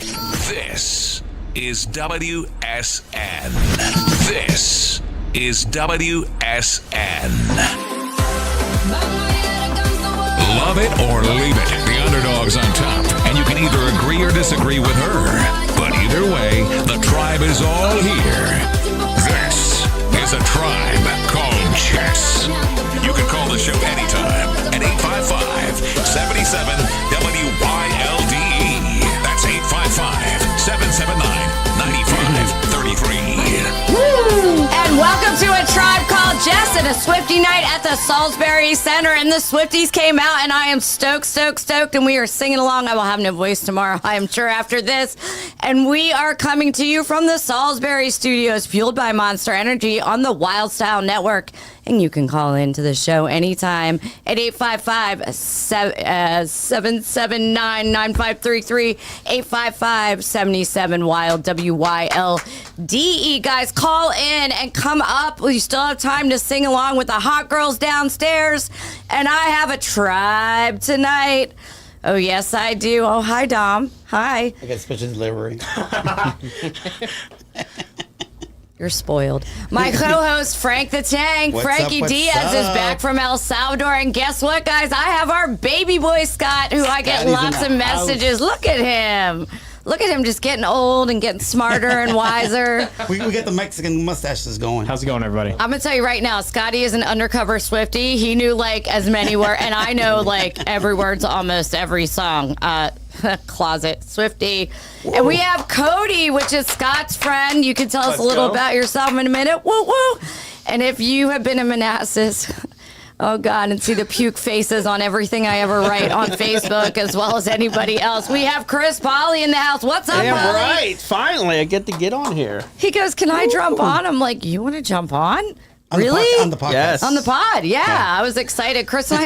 This is WSN. This is WSN. Love it or leave it. The underdog's on top, and you can either agree or disagree with her. But either way, the tribe is all here. This is a tribe called Jess. You can call the show anytime at 855-77-WYLDE. That's 855-779-9533. And welcome to A Tribe Called Jess and a Swiftie night at the Salisbury Center. And the Swifties came out, and I am stoked, and we are singing along. I will have no voice tomorrow, I am sure, after this. And we are coming to you from the Salisbury studios, fueled by Monster Energy on the Wylde Style Network. And you can call into the show anytime at 855-779-9533, 855-77-WYLDE, W-Y-L-D-E. Guys, call in and come up. We still have time to sing along with the hot girls downstairs. And I have a tribe tonight. Oh, yes, I do. Oh, hi, Dom. Hi. I got special delivery. You're spoiled. My co-host, Frank the Tank. What's Frankie up, Diaz is back from El Salvador. And guess what, guys? I have our baby boy, Scott, who I get lots of messages. Look at him. Look at him just getting old and getting smarter and wiser. We got the Mexican mustaches going. How's it going, everybody? I'm going to tell you right now, Scotty is an undercover Swiftie. He knew, like, as many words, and I know, like, every word to almost every song. Closet Swiftie. Whoa. And we have Cody, which is Scott's friend. You can tell us a little about yourself in a minute. Woo, woo. And if you have been in Manassas... Oh, God, and see the puke faces on everything I ever write on Facebook, as well as anybody else. We have Chris Polly in the house. What's up, Polly? Right. Finally, I get to get on here. He goes, can I jump on? I'm like, you want to jump on? Really? On the podcast. Yes. On the pod, yeah. I was excited. Chris and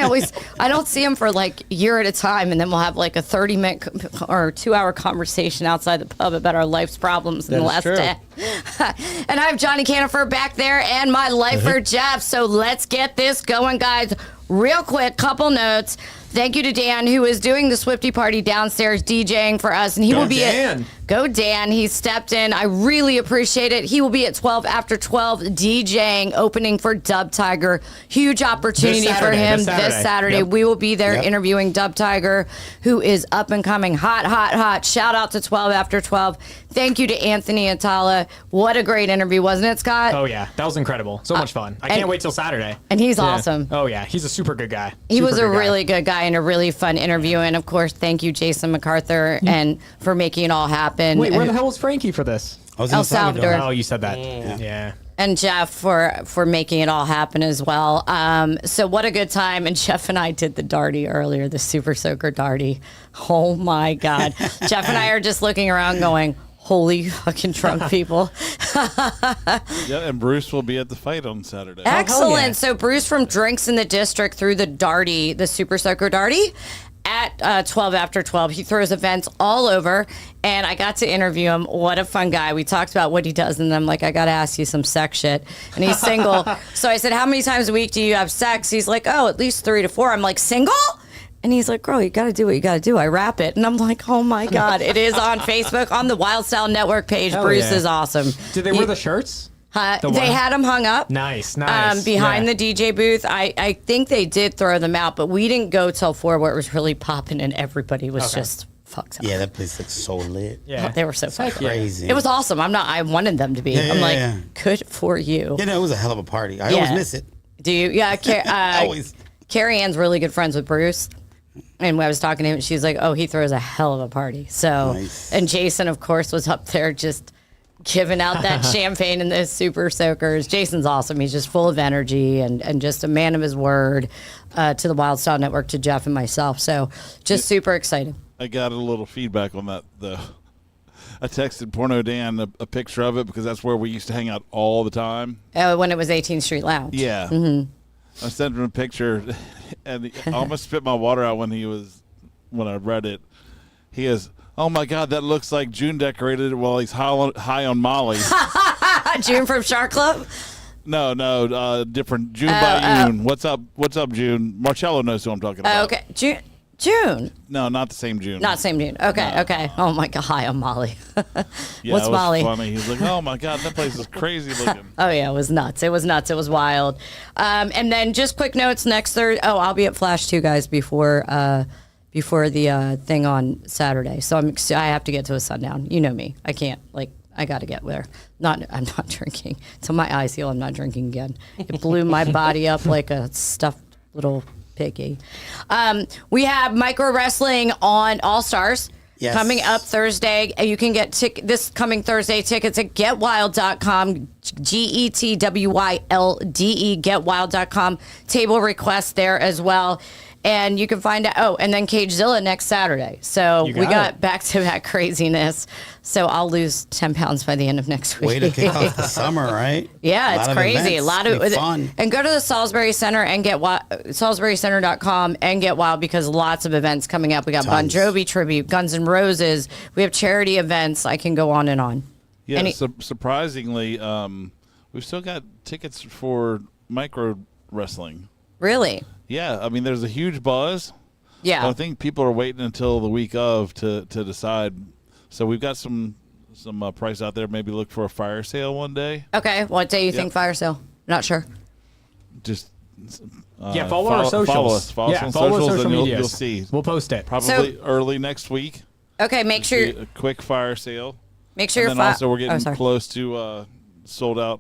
I don't see him for like a year at a time, and then we'll have like a 30-minute or 2-hour conversation outside the pub about our life's problems in the last day. And I have Johnny Canifer back there and my lifer, Jeff. So let's get this going, guys. Real quick, couple notes. Thank you to Dan, who is doing the Swiftie party downstairs, DJing for us, and he will be Dan. Go Dan. He stepped in. I really appreciate it. He will be at 12 after 12 DJing, opening for Dub Tiger. Huge opportunity for him this Saturday. Yep. We will be there interviewing Dub Tiger, who is up and coming hot. Shout out to 12 after 12. Thank you to Anthony Atala. What a great interview, wasn't it, Scott? Oh, yeah. That was incredible. So much fun. I can't wait till Saturday. And he's awesome. Oh, yeah. He's a super good guy. He was a really good guy and a really fun interview. And, of course, thank you, Jason MacArthur, and for making it all happen. Wait, where the hell was Frankie for this? I was in El Salvador. Oh, you said that. Yeah. And Jeff for making it all happen as well. So what a good time. And Jeff and I did the darty earlier, the Super Soaker darty. Oh, my God. Jeff and I are just looking around going, holy fucking drunk people. Yeah, and Bruce will be at the fight on Saturday. Excellent. Yeah. So Bruce from Drinks in the District through the darty, the Super Soaker darty, at 12 after 12. He throws events all over, and I got to interview him. What a fun guy. We talked about what he does, and I'm like, I got to ask you some sex shit. And he's single. So I said, how many times a week do you have sex? He's like, oh, at least 3 to 4. I'm like, single? And he's like, girl, you got to do what you got to do. I rap it. And I'm like, oh, my God. It is on Facebook, on the Wylde Style Network page. Hell Bruce yeah. is awesome. Did they wear the shirts? They had them hung up. Nice. Behind the DJ booth. I think they did throw them out, but we didn't go till 4 where it was really popping and everybody was just fucked up. Yeah, that place looks so lit. Yeah. They were so fucking Crazy. It was awesome. I wanted them to be. I'm like, good for you. You know, it was a hell of a party. I always miss it. Do you? Yeah. Always. Carrie Ann's really good friends with Bruce. And when I was talking to him, she's like, oh, he throws a hell of a party. So, Nice. And Jason, of course, was up there just giving out that champagne and those Super Soakers. Jason's awesome. He's just full of energy and just a man of his word to the Wylde Style Network, to Jeff and myself. So just super excited. I got a little feedback on that, though. I texted Porno Dan a picture of it because that's where we used to hang out all the time. When it was 18th Street Lounge. Yeah. Mm-hmm. I sent him a picture, and I almost spit my water out when I read it. He is, oh my God, that looks like June decorated it while he's high on Molly. June from Shark Club? No, different. June by June. What's up, June? Marcello knows who I'm talking about. Okay. June. June. No, not the same June. Not same June. Okay, okay. Oh my God, hi, I'm Molly. Yeah, What's it was Molly? funny. He's like, oh my God, that place is crazy looking. Oh yeah, it was nuts. It was nuts. It was wild. And then just quick notes next Thursday. Oh, I'll be at Flash too, guys, before the thing on Saturday. So I have to get to a sundown. You know me. I can't I got to get there. I'm not drinking. Till my eyes heal, I'm not drinking again. It blew my body up like a stuffed little piggy. We have micro wrestling on All Stars. Yes. Coming up Thursday. You can get this coming Thursday tickets at getwylde.com, GETWYLDE, getwylde.com. Table request there as well. And you can find out. Oh, and then Cagezilla next Saturday. So we got back-to-back craziness. So I'll lose 10 pounds by the end of next week. Way to kick off the summer, right? Yeah, it's crazy. Events. A lot of fun. And go to the Salisbury Center and get SalisburyCenter.com and get Wild, because lots of events coming up. We got Tons. Bon Jovi tribute, Guns N' Roses. We have charity events. I can go on and on. Yeah, surprisingly, we've still got tickets for micro wrestling. Really? Yeah, I mean, there's a huge buzz. Yeah. I think people are waiting until the week of to decide. So we've got some price out there. Maybe look for a fire sale one day. Okay. What day you think fire sale? Not sure. Just follow our socials. Follow us. Follow us on follow socials, social and medias. you'll see. We'll post it. Probably early next week. Okay. Make sure. A quick fire sale. Make sure And you're then also we're getting sorry. close to sold out.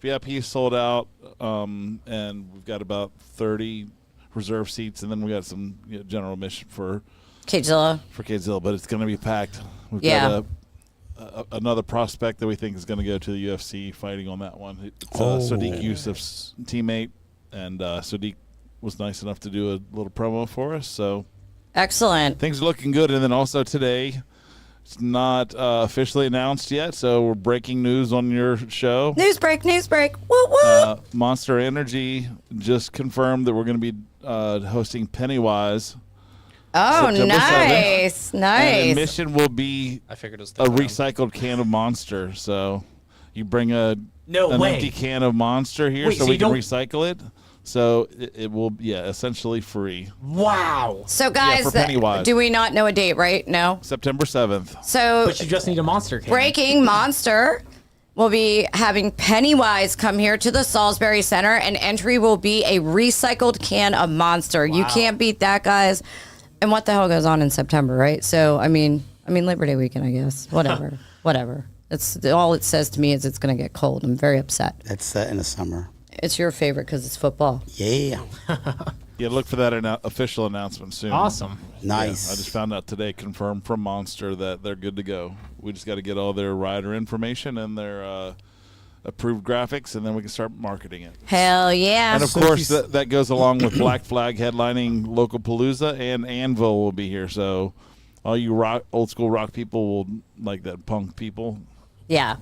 VIP sold out, and we've got about 30 reserve seats, and then we got some general admission for Cagezilla. but it's going to be packed. We've Yeah. got another prospect that we think is going to go to the UFC fighting on that one. It's Sadiq Yusuf's teammate, and Sadiq was nice enough to do a little promo for us. So Excellent. things are looking good. And then also today, it's not officially announced yet, so we're breaking news on your show. News break. Woo woo. Monster Energy just confirmed that we're going to be hosting Pennywise. Oh, September 7th. And nice. admission will be I figured it was a recycled can of Monster. So you bring an way. empty can of Monster here, Wait, so so we you can don't- recycle it. So it will, essentially free. Wow. So guys, for Pennywise. do we not know a date, right? No. September 7th. So But you just need a monster can. breaking Monster will be having Pennywise come here to the Salisbury Center, and entry will be a recycled can of Monster. You can't beat that, guys. And what the hell goes on in September, right? So I mean Labor Day weekend, I guess. Whatever. It's all it says to me is it's going to get cold. I'm very upset. That's in the summer. It's your favorite because it's football. Yeah. Yeah, look for that official announcement soon. Awesome. Nice. I just found out today, confirmed from Monster, that they're good to go. We just got to get all their rider information and their approved graphics, and then we can start marketing it. Hell yeah. And of So course, if you that goes along with Black Flag headlining Local Palooza, and Anvil will be here. So all you old school rock people will like that, punk people. Yeah.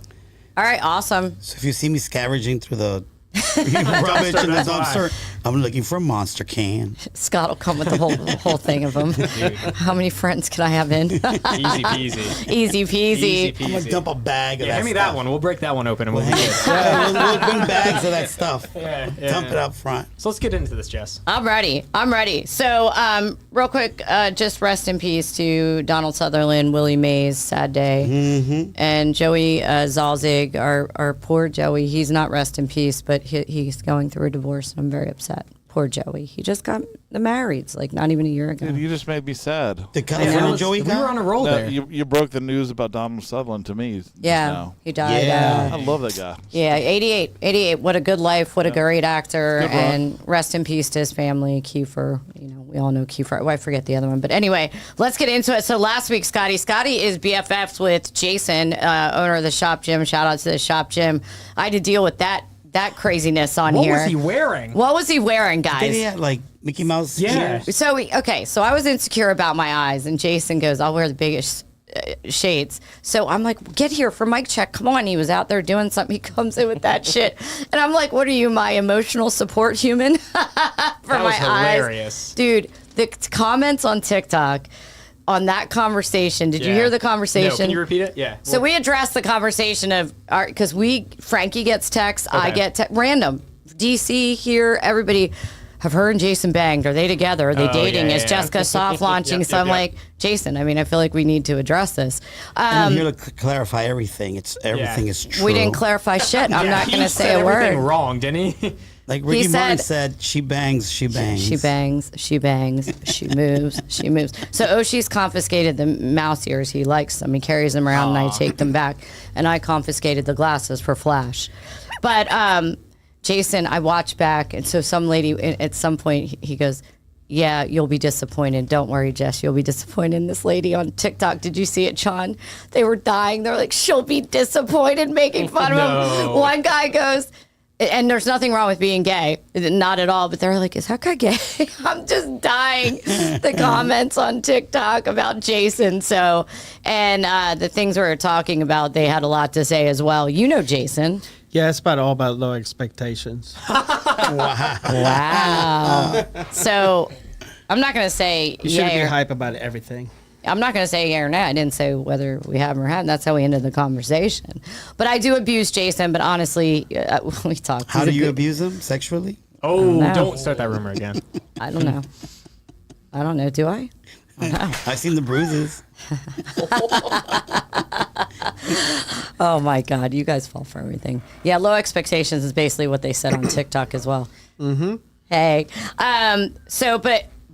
All right, awesome. So if you see me scavenging through the rubbish in the dumpster, I'm looking for a Monster can. Scott will come with the whole thing of them. How many friends can I have in? Easy peasy. Easy peasy. I'm gonna dump a bag of that Hand me stuff. that one. We'll break that one open and we'll be good. Yeah, we'll bring bags of that stuff. Dump it up front. So let's get into this, Jess. I'm ready. So, real quick, just rest in peace to Donald Sutherland, Willie Mays, sad day, and Joey Zalzig, our poor Joey. He's not rest in peace, but he's going through a divorce, and I'm very upset. Poor Joey. He just got married, like not even a year ago. Dude, you just made me sad. The California Joey We were on guy? a roll No, there. you broke the news about Donald Sutherland to me. just Yeah, now. he died. Yeah. I love that guy. Yeah, 88. What a good life. What a great actor. Good run. And rest in peace to his family. Kiefer. We all know Kiefer. Oh, I forget the other one. But anyway, let's get into it. So last week, Scotty is BFFs with Jason, owner of the Shop Gym. Shout out to the Shop Gym. I had to deal with that craziness on What here. was he wearing? What was he wearing, guys? Did he have like Mickey Mouse Yeah. ears? So I was insecure about my eyes, and Jason goes, "I'll wear the biggest shades." So I'm like, "Get here for mic check. Come on." He was out there doing something. He comes in with that shit, and I'm like, "What are you, my emotional support human?" For That was my eyes, hilarious. dude. The comments on TikTok on that conversation. Did you hear the conversation? No, can you repeat it? Yeah. So we addressed the conversation of because Frankie gets texts, I Okay. get random DC here, everybody. have her and Jason banged? Are they together? Are they dating? yeah, Is yeah. Jessica soft launching? So I'm like, Jason, I mean, I feel like we need to address this. I'm here to clarify everything. Everything is true. We didn't clarify shit. I'm not he going to said say a everything word. wrong, didn't he? Like Ricky said- Martin said, she bangs, she bangs. She bangs, she bangs, she moves, she moves. So Oshi's confiscated the mouse ears. He likes them. He carries them around, and I take them back. And I confiscated the glasses for Flash. But Jason, I watch back, and so some lady at some point he goes, "Yeah, you'll be disappointed. Don't worry, Jess. You'll be disappointed in this lady on TikTok. Did you see it, Sean? They were dying. They're like, she'll be disappointed, making fun of him. One guy goes." And there's nothing wrong with being gay, not at all. But they're like, is that guy gay? I'm just dying. The comments on TikTok about Jason. So, and the things we were talking about, they had a lot to say as well. You know Jason. Yeah, it's all about low expectations. Wow. So I'm not going to say You shouldn't be yay or, hype about everything. I'm not going to say yay or nay. I didn't say whether we have him or haven't. That's how we ended the conversation. But I do abuse Jason. But honestly, we talked. How do you abuse him sexually? Oh, No. don't start that rumor again. I don't know. I don't know. Do I? I've seen the bruises. Oh my God, you guys fall for everything. Yeah, low expectations is basically what they said on TikTok as well. Mm-hmm. Hey,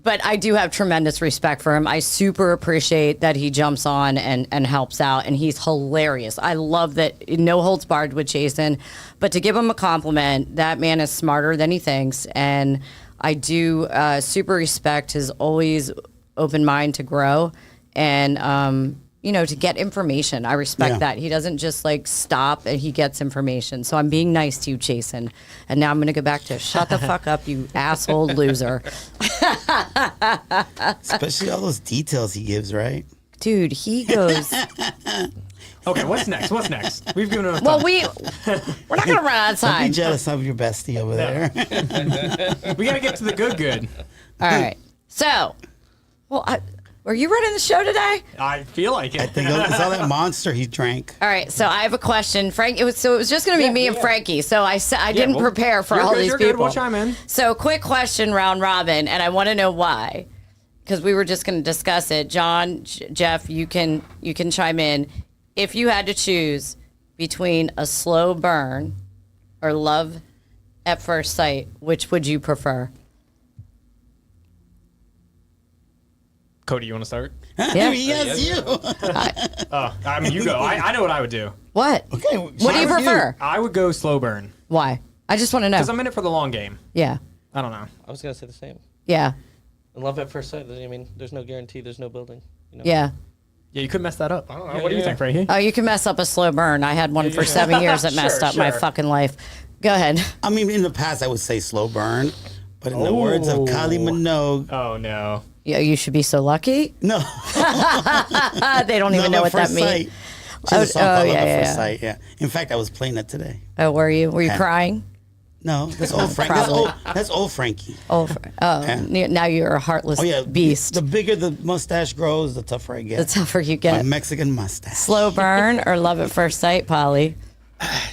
but I do have tremendous respect for him. I super appreciate that he jumps on and helps out, and he's hilarious. I love that, no holds barred with Jason. But to give him a compliment, that man is smarter than he thinks, and I do super respect his always open mind to grow and to get information. I respect that. He doesn't just like stop and he gets information. So I'm being nice to you, Jason. And now I'm going to go back to shut the fuck up, you asshole loser. Especially all those details he gives, right? Dude, he goes, Okay, what's next? What's next? We've given enough well, time. we're not going to run out of Don't be time. jealous of your bestie over there. We gotta get to the good. All right. So, were you running the show today? I feel like it. I think it's all that monster he drank. All right, so I have a question, Frank. It was just going to be me and Frankie. So I didn't well, prepare for you're all good, these you're people. good. We'll chime in. So quick question, round robin, and I want to know why, because we were just going to discuss it. John, Jeff, you can chime in. If you had to choose between a slow burn or love at first sight, which would you prefer? Cody, you want to start? Yeah. Yes, you. I mean, you go. I know what I would do. What? Okay. What do you prefer? I would go slow burn Why? I just want to know. because I'm in it for the long game. Yeah. I don't know. I was gonna say the same. Yeah. And love at first sight. I mean, there's no guarantee. There's no building. You know? Yeah. Yeah, you could mess that up. I don't know. What do you think, Frankie? Oh, you can mess up a slow burn. I had one for 7 years that messed Sure, up my sure. fucking life. Go ahead. I mean, in the past, I would say slow burn. But in the words of Kylie Minogue, Oh no. Yeah, you should be so lucky. no. They don't even know what that means. She has a song called Love yeah, at First yeah. Sight, yeah. In fact, I was playing that today. Oh, were you? Were you crying? No, that's old Frank. That's old Frankie. Oh, now you're a heartless Oh, yeah. beast. The bigger the mustache grows, the tougher I get. The tougher you A get. Mexican mustache. Slow burn or love at first sight, Polly?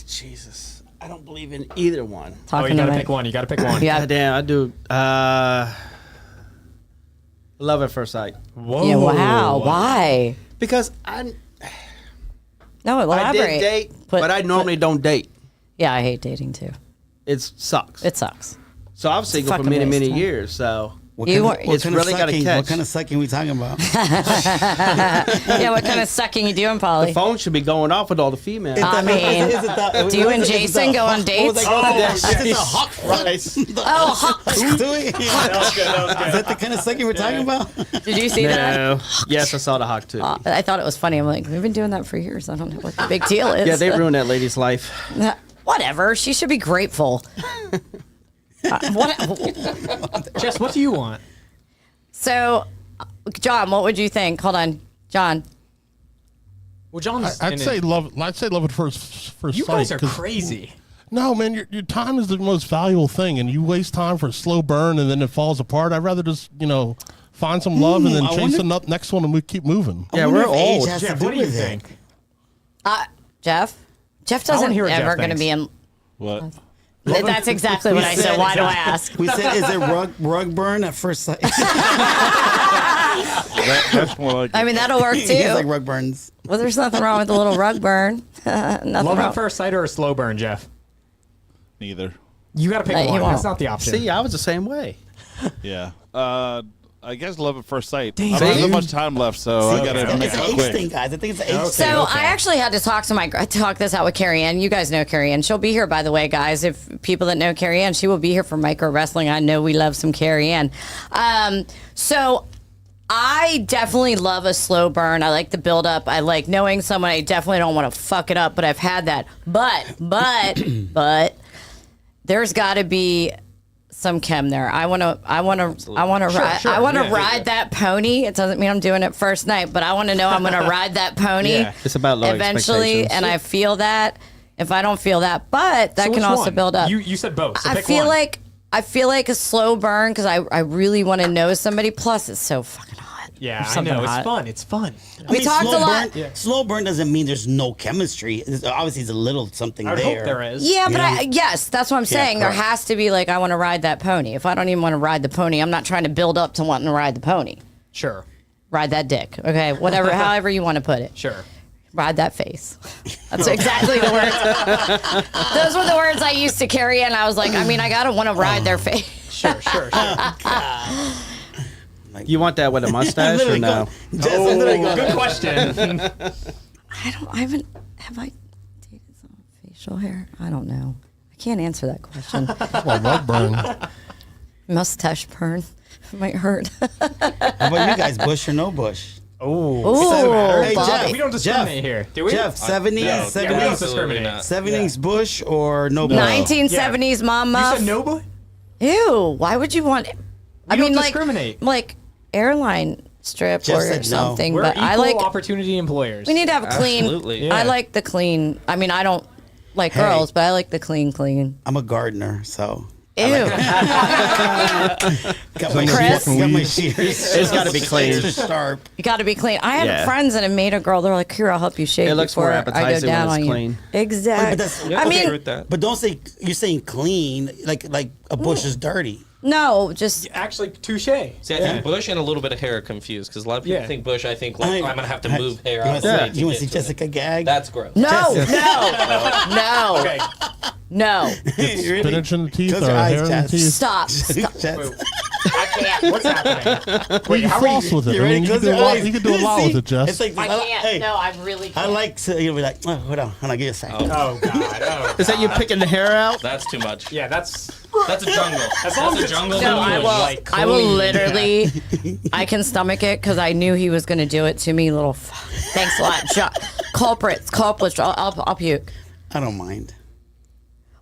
Jesus. I don't believe in either one. Oh, you Talking gotta to pick one. You gotta pick one. Yeah. God damn, I do. Love at first sight. Whoa. Yeah. Wow. Why? Because I No, elaborate. did date, Put- but I normally don't date. Yeah, I hate dating too. It sucks. It sucks. So I was single for fucking many, waste many of time. years. So What You kind weren't- of, what It's kind really of gotta sucking? catch. What kind of sucking we talking about? Yeah. What kind of sucking you doing, Polly? the phone should be going off with all the females. I mean, do you and Jason go on dates? It's a hawk Rice. Oh, hawk. Is that the kind of sucking we're talking about? Did you see that? No. Yes, I saw the hawk too. I thought it was funny. I'm like, we've been doing that for years. I don't know what the big deal is. Yeah, they ruined that lady's life. Whatever. She should be grateful. Jess, what do you want? So, John, what would you think? Hold on, John. Well, John's. I'd say love. I'd say love at first You sight. guys are 'cause- crazy. No, man, your time is the most valuable thing, and you waste time for a slow burn, and then it falls apart. I'd rather just find some love and then I chase wonder- the next one and we keep moving. Yeah, wonder we're if age old. has to Jeff, do what do you with it. think? Jeff? Jeff wanna doesn't hear what Jeff ever going to thinks. be in. What? That's exactly what I said. Why do I ask? We said, is it rug burn at first sight? That's more like. I mean, that'll work He's too. like rug burns. Well, there's nothing wrong with a little rug burn. Nothing Love wrong. at first sight or a slow burn, Jeff? Neither. You got to pick He one. won't. That's not the option. See, I was the same way. Yeah. I guess love at first sight. Damn. I don't have See? that much time left, so I gotta It's make an it age quick. thing, guys. I think it's an age Okay. So thing. I actually had to talk this out with Carrie Ann. You guys know Carrie Ann. She'll be here, by the way, guys. If people that know Carrie Ann, she will be here for micro wrestling. I know we love some Carrie Ann. So I definitely love a slow burn. I like the build up. I like knowing someone. I definitely don't want to fuck it up, but I've had that. But there's got to be some chem there. I want to ride that pony. It doesn't mean I'm doing it first night, but I want to know I'm going to ride that pony. Yeah. It's about low eventually, expectations. and I feel that. If I don't feel that, but that So can which also one? build up. You said both. So I pick feel one. I feel like a slow burn because I really want to know somebody. Plus, it's so fucking hot. Yeah, There's I something know. hot. It's fun. It's fun. I mean, talked slow a lot- Burn, Slow burn doesn't mean there's no chemistry. Obviously, it's a little something I would there. hope there is. Yeah, but Yeah. yes, that's what I'm saying. There correct. has to be like I want to ride that pony. If I don't even want to ride the pony, I'm not trying to build up to wanting to ride the pony. Sure. Ride that dick. Okay, whatever, however you want to put it. Sure. Ride that face. That's exactly the words. Those were the words I used to carry, and I was like, I mean, I gotta want to ride their face. Sure. You want that with a mustache or Literally no? Jess, I'm literally going, Good question. Have I dated someone with facial hair? I don't know. I can't answer that question. Well, rug burn. Mustache burn might hurt. How about you guys, bush or no bush? Ooh, Hey, Bobby. Jeff. We don't discriminate here, do we? Jeff, 70s, Yeah, we don't 70s, discriminate. 70s bush or no bush? 1970s mom You muff. said no, boy? Ew, why would you want? I don't mean, like, discriminate. like airline strip Jeff or said no. something. We're But equal I like. opportunity employers. We need to have a clean. Absolutely. I Yeah. like the clean. I mean, I don't like Hey. girls, but I like the clean. I'm a gardener, so. Ew. Got my Chris? shears. Got my shears. It's gotta be clean. Extra sharp. You got to be clean. I have Yeah. friends that have made a girl. They're like, "Here, I'll help you shave It looks more before I appetizing go down when it's on clean. you." Exactly. But that's- Yeah, I okay mean, with that. But don't say, you're saying clean, like a bush is dirty. no, just Actually, touche. See, I think bush and a little bit of hair are confused because a lot of people Yeah. think bush. I think like Hey, I'm gonna have to hey, move hair You out want of the way to see get to it. Jessica gag? That's gross. no. Okay. No. Really? Spinach in the teeth Close or your eyes, hair in the Jess. teeth. Stop. Jess. I can't. What's happening? Well, you floss with it. You I ready? mean, you Close can do a your lot. eyes. You can do a lot with it, Jess. It's like, I can't. Hey, No, I really can't. I like to, you'll be like, oh, hold on, give you a second. Oh, God. Oh. Is that you picking the hair out? That's too much. Yeah, that's... That's a jungle. As long That's as a it's jungle. No, move. I will. like I will clean. literally. I can stomach it because I knew he was going to do it to me. Little. Thanks a lot. Culprits. I'll puke. I don't mind.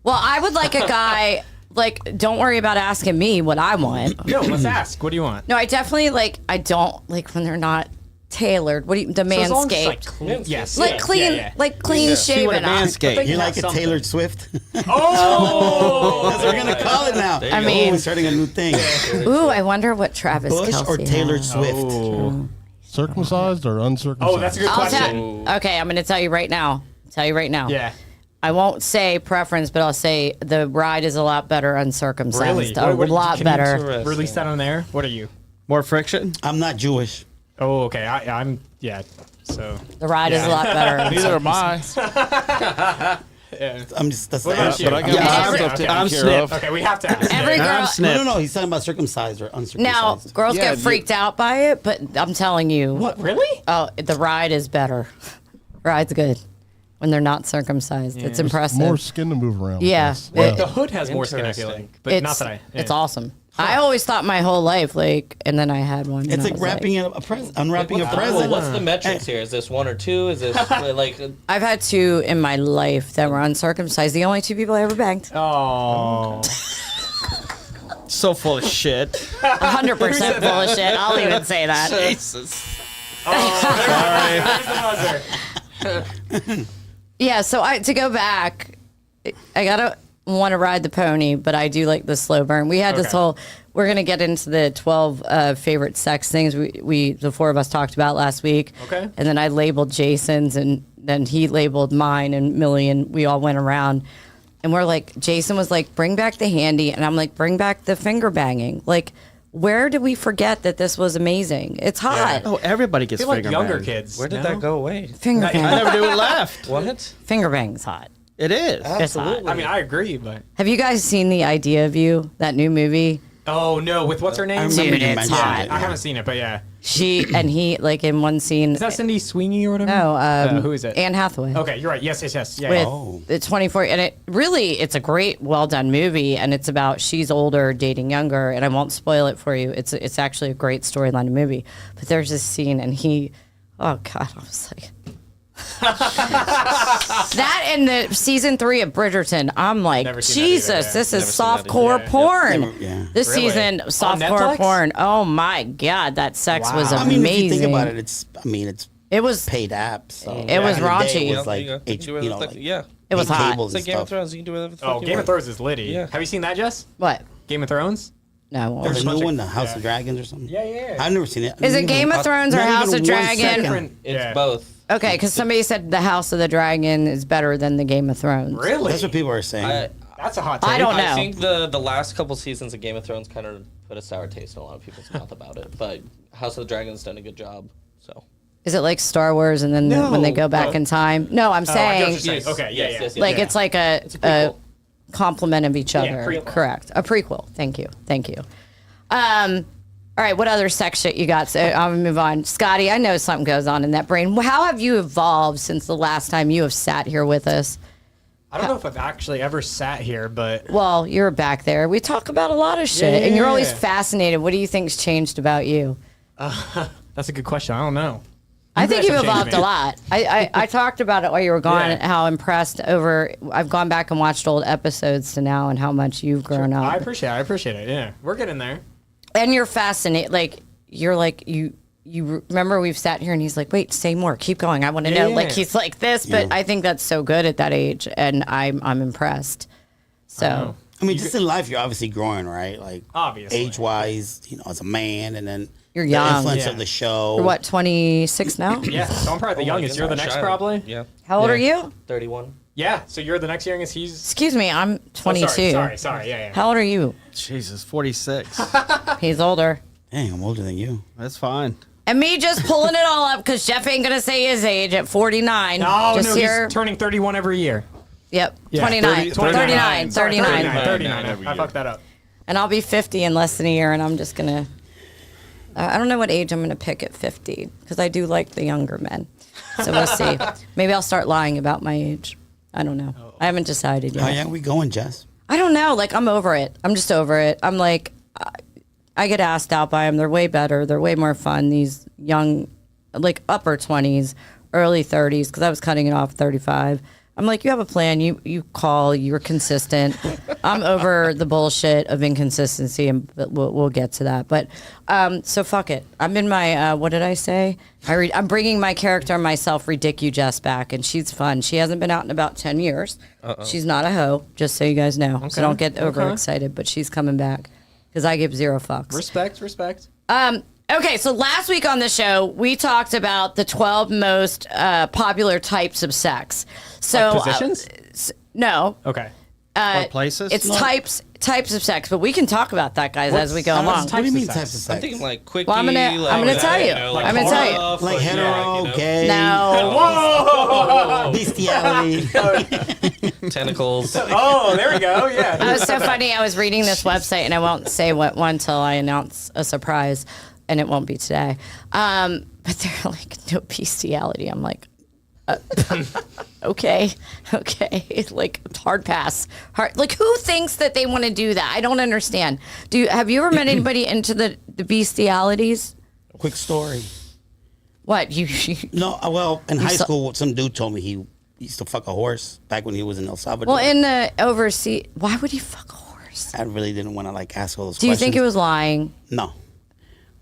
Well, I would like a guy. Like, don't worry about asking me what I want. No, let's ask. What do you want? No, I definitely like. I don't like when they're not tailored. What do you? The So as long as it's, manscaped. like, clean. Yes. Like yeah, clean, yeah. like clean See what a shaven. manscape. You have like a something. Tailored Swift? Oh! That's what we're going to call it now. I mean- we're starting a new thing. Ooh, I wonder what Travis Bush Kelce or Tailored has. Swift? Oh. Circumcised or uncircumcised? Oh, that's a good I'll question. okay, I'm going to tell you right now. Yeah. I won't say preference, but I'll say the ride is a lot better uncircumcised. Really? A lot can better. Interesting. Release that on there. What are you? More friction? I'm not Jewish. Oh, okay. I'm. Yeah. So. The ride is a lot better. Neither am I. I'm just, that's the What about answer. you? But I got Yeah, my every- stuff taken I'm care snip. of. Okay, we have to ask. Every Yeah. girl. I'm snip. No, he's talking about circumcised or uncircumcised. Now, girls Yeah, get freaked out by it, but I'm telling you. What? Really? Oh, the ride is better. Ride's good when they're not circumcised. It's impressive. More skin to move around. with Yeah. this. It- The hood has more skin, I feel like, but it's not that I. it's awesome. I always thought my whole life, like, and then I had one. and It's I like was wrapping a present, unwrapping a present. What's the metrics here? Is this 1 or 2? Is this like? I've had two in my life that were uncircumcised. The only two people I ever banged. Oh. So full of shit. 100% full of shit. I'll even say that. Jesus. Yeah, so to go back, I gotta want to ride the pony, but I do like the slow burn. We had this Okay. whole. We're gonna get into the 12 favorite sex things we the four of us talked about last week. Okay. And then I labeled Jason's, and then he labeled mine, and Millie, and we all went around. And we're like, Jason was like, bring back the handy. And I'm like, bring back the finger banging. Like, where did we forget that this was amazing? It's hot. Oh, everybody gets I feel like finger younger banged. kids. Where did no? that go away? Finger I bang. never knew it left. What? Finger bang's hot. It is. It's hot. I mean, I agree, but Have you guys seen The Idea of You, that new movie? oh no, with what's her name? I remember Dude, you it's mentioned hot. it. I yeah. haven't seen it, but yeah. She and he, like in one scene. Is that Cindy Sweeney or whatever? No, who is it? Anne Hathaway. Okay, you're right. Yes. Yeah. With Oh. the 24, and it's a great, well done movie, and it's about she's older dating younger, and I won't spoil it for you. It's actually a great storyline of movie, but there's this scene, and oh god, I was like. That and the season 3 of Bridgerton, I'm like, Never seen that either, Jesus, yeah. this is Never seen that softcore either. porn. Never- yeah. This Really? season, On softcore Netflix? porn. Oh my god, that sex was Wow. I mean, amazing. if you think about it, it's It was paid apps. So It was back in the day, raunchy. It was like, Yeah, H, you you know, know, like yeah. it was big hot. cables It's like and Game of stuff. Thrones. You can do whatever the fuck Oh, you Game of want. Thrones is litty. Yeah. Have you seen that, Jess? What? Game of Thrones? No. There's a bunch new of- one, the House yeah. of Dragons or something. Yeah. I've never seen it. Is it Game of Thrones or Not House even of 1 Dragon? second. Different. It's Yeah. both. Okay, because somebody said the House of the Dragon is better than the Game of Thrones. Really? That's what people are saying. That's a hot take. I don't know. I think the last couple seasons of Game of Thrones kind of put a sour taste in a lot of people's mouth about it. But House of the Dragon's done a good job. So. Is it like Star Wars and then No. when they go back Well- in time? No, I'm Oh, I get what saying you're saying. Okay, yeah. Yes. like yeah. it's like a prequel. complement of each other. prequel. Correct. A prequel. Thank you. All right, what other sex shit you got? So I'm gonna move on. Scotty, I know something goes on in that brain. How have you evolved since the last time you have sat here with us? I don't know if I've actually ever sat here, but Well, you're back there. We talk about a lot of shit, and you're always Yeah. fascinated. What do you think's changed about you? that's a good question. I don't know. I think guys you've have changed evolved me. a lot. I talked about it while you were gone, Yeah. how impressed over. I've gone back and watched old episodes to now, and how much you've grown I up. appreciate it. Yeah, we're getting there. And you're fascinated. Like you're like you. You remember we've sat here and he's like, wait, say more, keep going. I want to know. Yeah. Like he's like this, but Yeah. I think that's so good at that age, and I'm impressed. So I mean, just in life, you're obviously growing, right? Like, Obviously. age-wise, as a man, and then You're the young. influence Yeah. of the show. you're what 26 now? Yeah, so I'm probably the Oh my youngest. You're the goodness, next, Shiloh. probably. Yeah. How old are Yeah. you? 31. Yeah, so you're the next youngest. He's Excuse me, I'm 22. Sorry. Yeah. How old are you? Jesus, 46. He's older. Dang, I'm older than you. That's fine. And me just pulling it all up because Jeff ain't gonna say his age at 49. No, just here. he's turning 31 every year. Yep, Yeah, 29, 39. Sorry, 39. 39. Every I year. fucked that up. And I'll be 50 in less than a year, and I'm just gonna. I don't know what age I'm gonna pick at 50 because I do like the younger men. So we'll see. Maybe I'll start lying about my age. I don't know. I haven't decided yet. How young we going, Jess? I don't know. Like, I'm over it. I'm just over it. I'm like, I get asked out by them. They're way better. They're way more fun. These young, like upper 20s, early 30s, because I was cutting it off 35. I'm like, you have a plan. You call. You're consistent. I'm over the bullshit of inconsistency, and we'll get to that. But so fuck it. I'm in my what did I say? I'm bringing my character and myself, Ridicu Jess, back, and she's fun. She hasn't been out in about 10 years. She's not a hoe, just so you guys know. So don't get overexcited. But she's coming back because I give zero fucks. Respect. Okay, so last week on the show, we talked about the 12 most popular types of sex. So Like positions? No, Okay. Or places? it's types of sex, but we can talk about that, guys, as we go What's along. What do you mean of types sex? of I'm sex? thinking like quickie. Well, I'm gonna tell you. I'm gonna tell you. rough, Like hetero, gay, No. bestiality. tentacles. Oh, there we go. Yeah. It was so funny. I was reading this website, and I won't say what one till I announce a surprise, and it won't be today. But they're like, no bestiality. I'm like, okay. Like, hard pass. Like, who thinks that they want to do that? I don't understand. Have you ever met anybody into the bestialities? Quick story. What you? No, well, in high saw- school, some dude told me he used to fuck a horse back when he was in El Salvador. Well, in the overseas, why would he fuck a horse? I really didn't want to like ask all those Do you questions. think it was lying? No,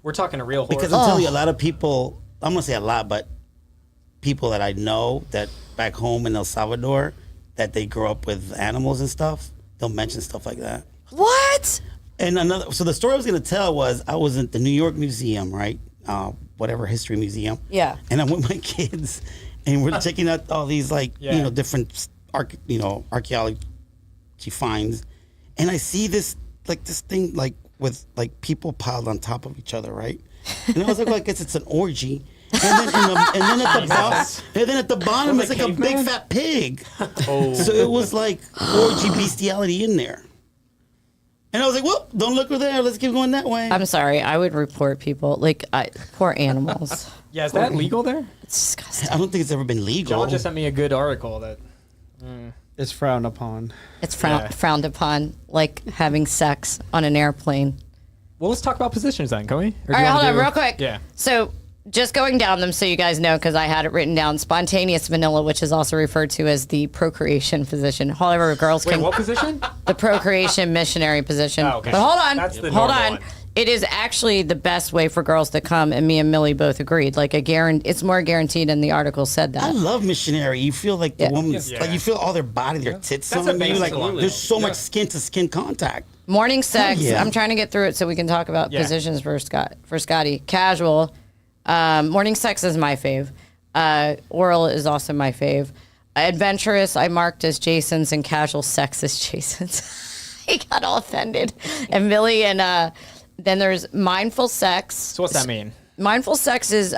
We're talking a real horse. because I'm telling you, a lot of people. I'm gonna say a lot, but people that I know that back home in El Salvador, that they grew up with animals and stuff, they'll mention stuff like that. What? And so the story I was gonna tell was I was at the New York Museum, right? Whatever history museum. Yeah. And I'm with my kids, and we're checking out all these like different archaeology she finds, and I see this thing like with like people piled on top of each other, right? And I was like, well, I guess it's an orgy. And then, at the bottom, it's like a big fat pig. Oh. So it was like orgy bestiality in there. And I was like, well, don't look over there. Let's keep going that way. I'm sorry. I would report people. Like, poor animals. Yeah, is that legal there? It's disgusting. I don't think it's ever been legal. John just sent me a good article that. It's frowned upon. It's frowned upon, like having sex on an airplane. Well, let's talk about positions then, can we? All right, hold on real quick. Yeah. So just going down them so you guys know, because I had it written down, spontaneous vanilla, which is also referred to as the procreation position. However, girls Wait, can... what position? The procreation missionary position. Oh, okay. But hold on. That's the hold normal on. one. It is actually the best way for girls to come, and me and Millie both agreed. Like it's more guaranteed, and the article said that. I love missionary. You feel like the woman's Yeah. like you feel all their body, their tits That's on a you. Like basic there's so much skin to skin contact. Morning sex. yeah. I'm trying to get through it so we can talk about Yeah. positions for Scotty. Casual. Morning sex is my fave. Oral is also my fave. Adventurous, I marked as Jason's, and casual sex is Jason's. He got all offended. And Millie, and then there's mindful sex. So what's that mean? Mindful sex is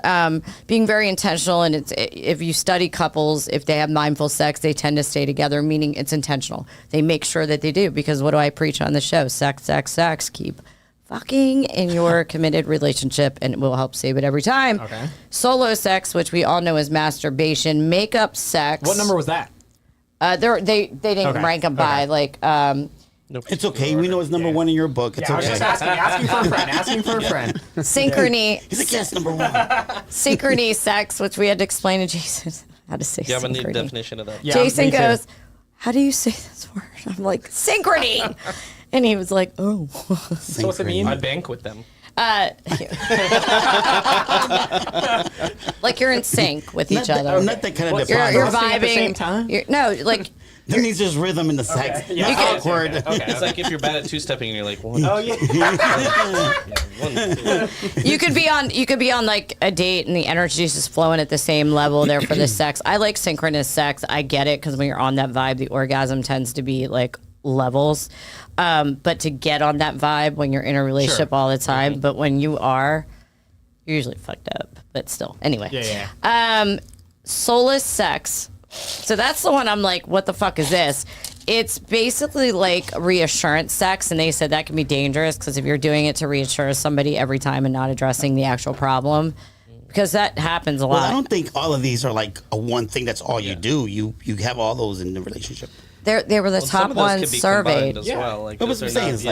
being very intentional, and if you study couples, if they have mindful sex, they tend to stay together, meaning it's intentional. They make sure that they do, because what do I preach on the show? Sex, sex, sex. Keep fucking in your committed relationship, and it will help save it every time. Okay. Solo sex, which we all know is masturbation. Makeup sex. What number was that? They didn't Okay. rank them by Okay. like It's okay. We know it's number one in your book. It's Yeah, I was okay. just asking for a friend. Asking for a friend. synchrony. He's like, yes, number one. Synchrony sex, which we had to explain to Jason how to say Yeah, I'm gonna need a synchrony. definition of that. Yeah, Jason me too. goes, how do you say this word? I'm like, synchrony. And he was like, oh. So what's it mean? I bank with them. Like you're in sync with each other. Not that kind of What's- You're defines. vibing. at the same time? No, like, That means there's rhythm in the sex. Yeah. It's Okay. awkward. Okay. It's like if you're bad at two-stepping and you're like, one, Oh yeah. one, two. you could be on like a date and the energy is just flowing at the same level there for the sex. I like synchronous sex. I get it, because when you're on that vibe, the orgasm tends to be like levels. But to get on that vibe when you're in a relationship Sure. all the time, but when you're usually fucked up, but still. Anyway. Yeah. Soulless sex. So that's the one I'm like, what the fuck is this? It's basically like reassurance sex, and they said that can be dangerous, because if you're doing it to reassure somebody every time and not addressing the actual problem, because that happens a Well, I lot. don't think all of these are like a one thing. That's all you do. You have all those in the relationship. They were the Well, some top of those ones could be surveyed. combined as Yeah. well. Like But what those I'm are saying not- is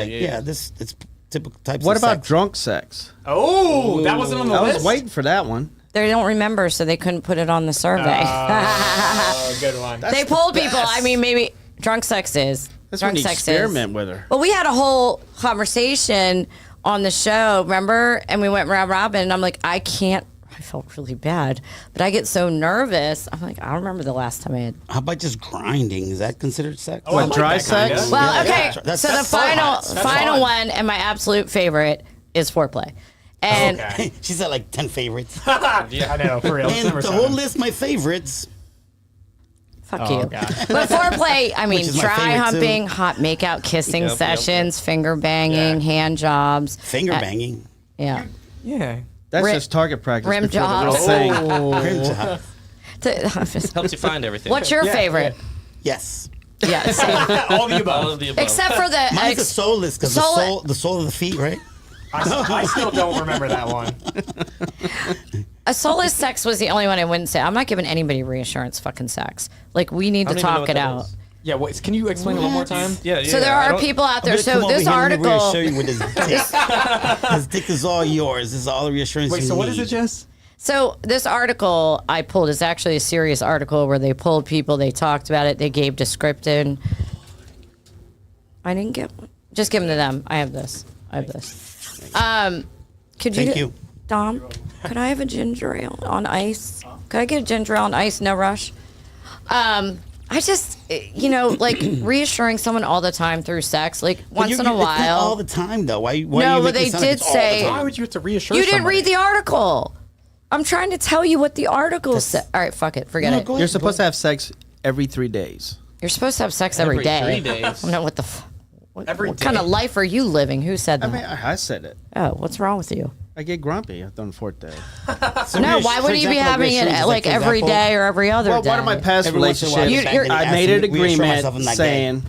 like, it's typical types What of about sex. drunk sex? Oh, that wasn't on the I list. was waiting for that one. They don't remember, so they couldn't put it on the survey. Oh, good one. They polled people. I mean, maybe drunk sex is. That's drunk when you sex experiment is. with her. Well, we had a whole conversation on the show, remember? And we went round robin, and I'm like, I felt really bad, but I get so nervous. I'm like, I don't remember the last time I had. How about just grinding? Is that considered sex? Oh, I What, like dry that kinda. sex? Well, Yeah, okay. yeah, that's- so the that's fun. final That's final fun. one, and my absolute favorite is foreplay. And Okay. She said like 10 favorites. I know, for real. It's And number the 7. whole list, my favorites. fuck Oh, you. God. But foreplay, I mean, Which is my dry favorite, too. humping, hot makeout, kissing Yep, yep, sessions, finger banging, Yeah. hand jobs. Finger banging. Yeah. Yeah. That's Rim- just target practice. rim before the jobs. real thing. Rim job. Helps you find everything. What's your Yeah, favorite? Yes. Yeah, same. All the All above. of the above. Except for the Mine's the soulless because Soul- the sole of the feet, right? I still don't remember that one. a soulless sex was the only one I wouldn't say. I'm not giving ananybody reassurance fucking sex. Like, we need I to don't even know talk what it that out. is. Yeah, wait, can you explain it one more time? Yeah, So there are people out there. I'm gonna So come over this here and article. reassure you with his dick. His dick is all yours. This is all the reassurance Wait, you so what need. is it, Jess? So this article I pulled is actually a serious article where they pulled people, they talked about it, they gave description. I didn't get one. Just give them to them. I have this. Could you? Thank you. Dom, could I have a ginger ale on ice? Could I get a ginger ale on ice? No rush. I just, like reassuring someone all the time through sex, like once in a It's not while. all the time, though. Why No, you but making they it sound like did it's all the say- time? Why would you have to reassure You didn't somebody? read the article. I'm trying to tell you what the article said. All right, fuck it. Forget No, it. go ahead, You're go supposed to ahead. have sex every 3 days. You're supposed to have sex every day. 3 days. I don't know what the. What Every kind of day? life are you living? Who said I that? mean, I said it. Oh, what's wrong with you? I get grumpy on the fourth day. So No, reass- why for would you be example, having it reassurance, like for every example, day or every other Well, day? one of my past every once in a while, relationships, you're- I ask made me an to reassure myself agreement I'm not gay. saying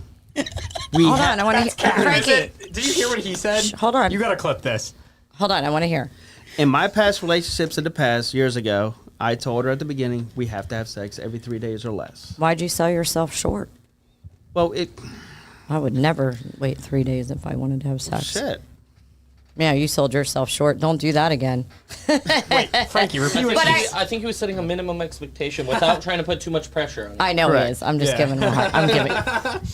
we Hold on, I want to hear. Frankie, Did you hear what he said? hold on. You got to clip this. hold on, I want to hear. in my past relationships in the past years ago, I told her at the beginning we have to have sex every 3 days or less. Why'd you sell yourself short? Well, it I would never wait 3 days if I wanted to have sex. shit. Yeah, you sold yourself short. Don't do that again. Wait, Frankie, repeat what But you I- I think he was setting a minimum expectation without trying to put too much pressure on it. I know Correct. he is. I'm just Yeah. giving him a hard. I'm giving.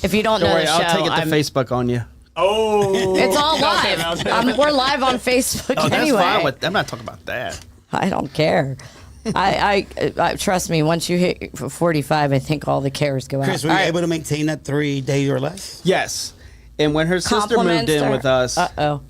If you don't, Don't know worry, the I'll show, take it to I'm, Facebook on you. Oh. it's all Okay, live. okay. We're live on Facebook Oh, that's anyway. fine. I'm not talking about that. I don't care. I trust me. Once you hit 45, I think all the cares go out. Chris, were All you right. able to maintain that 3 days or less? Yes. And when her sister moved in with us, Uh-oh.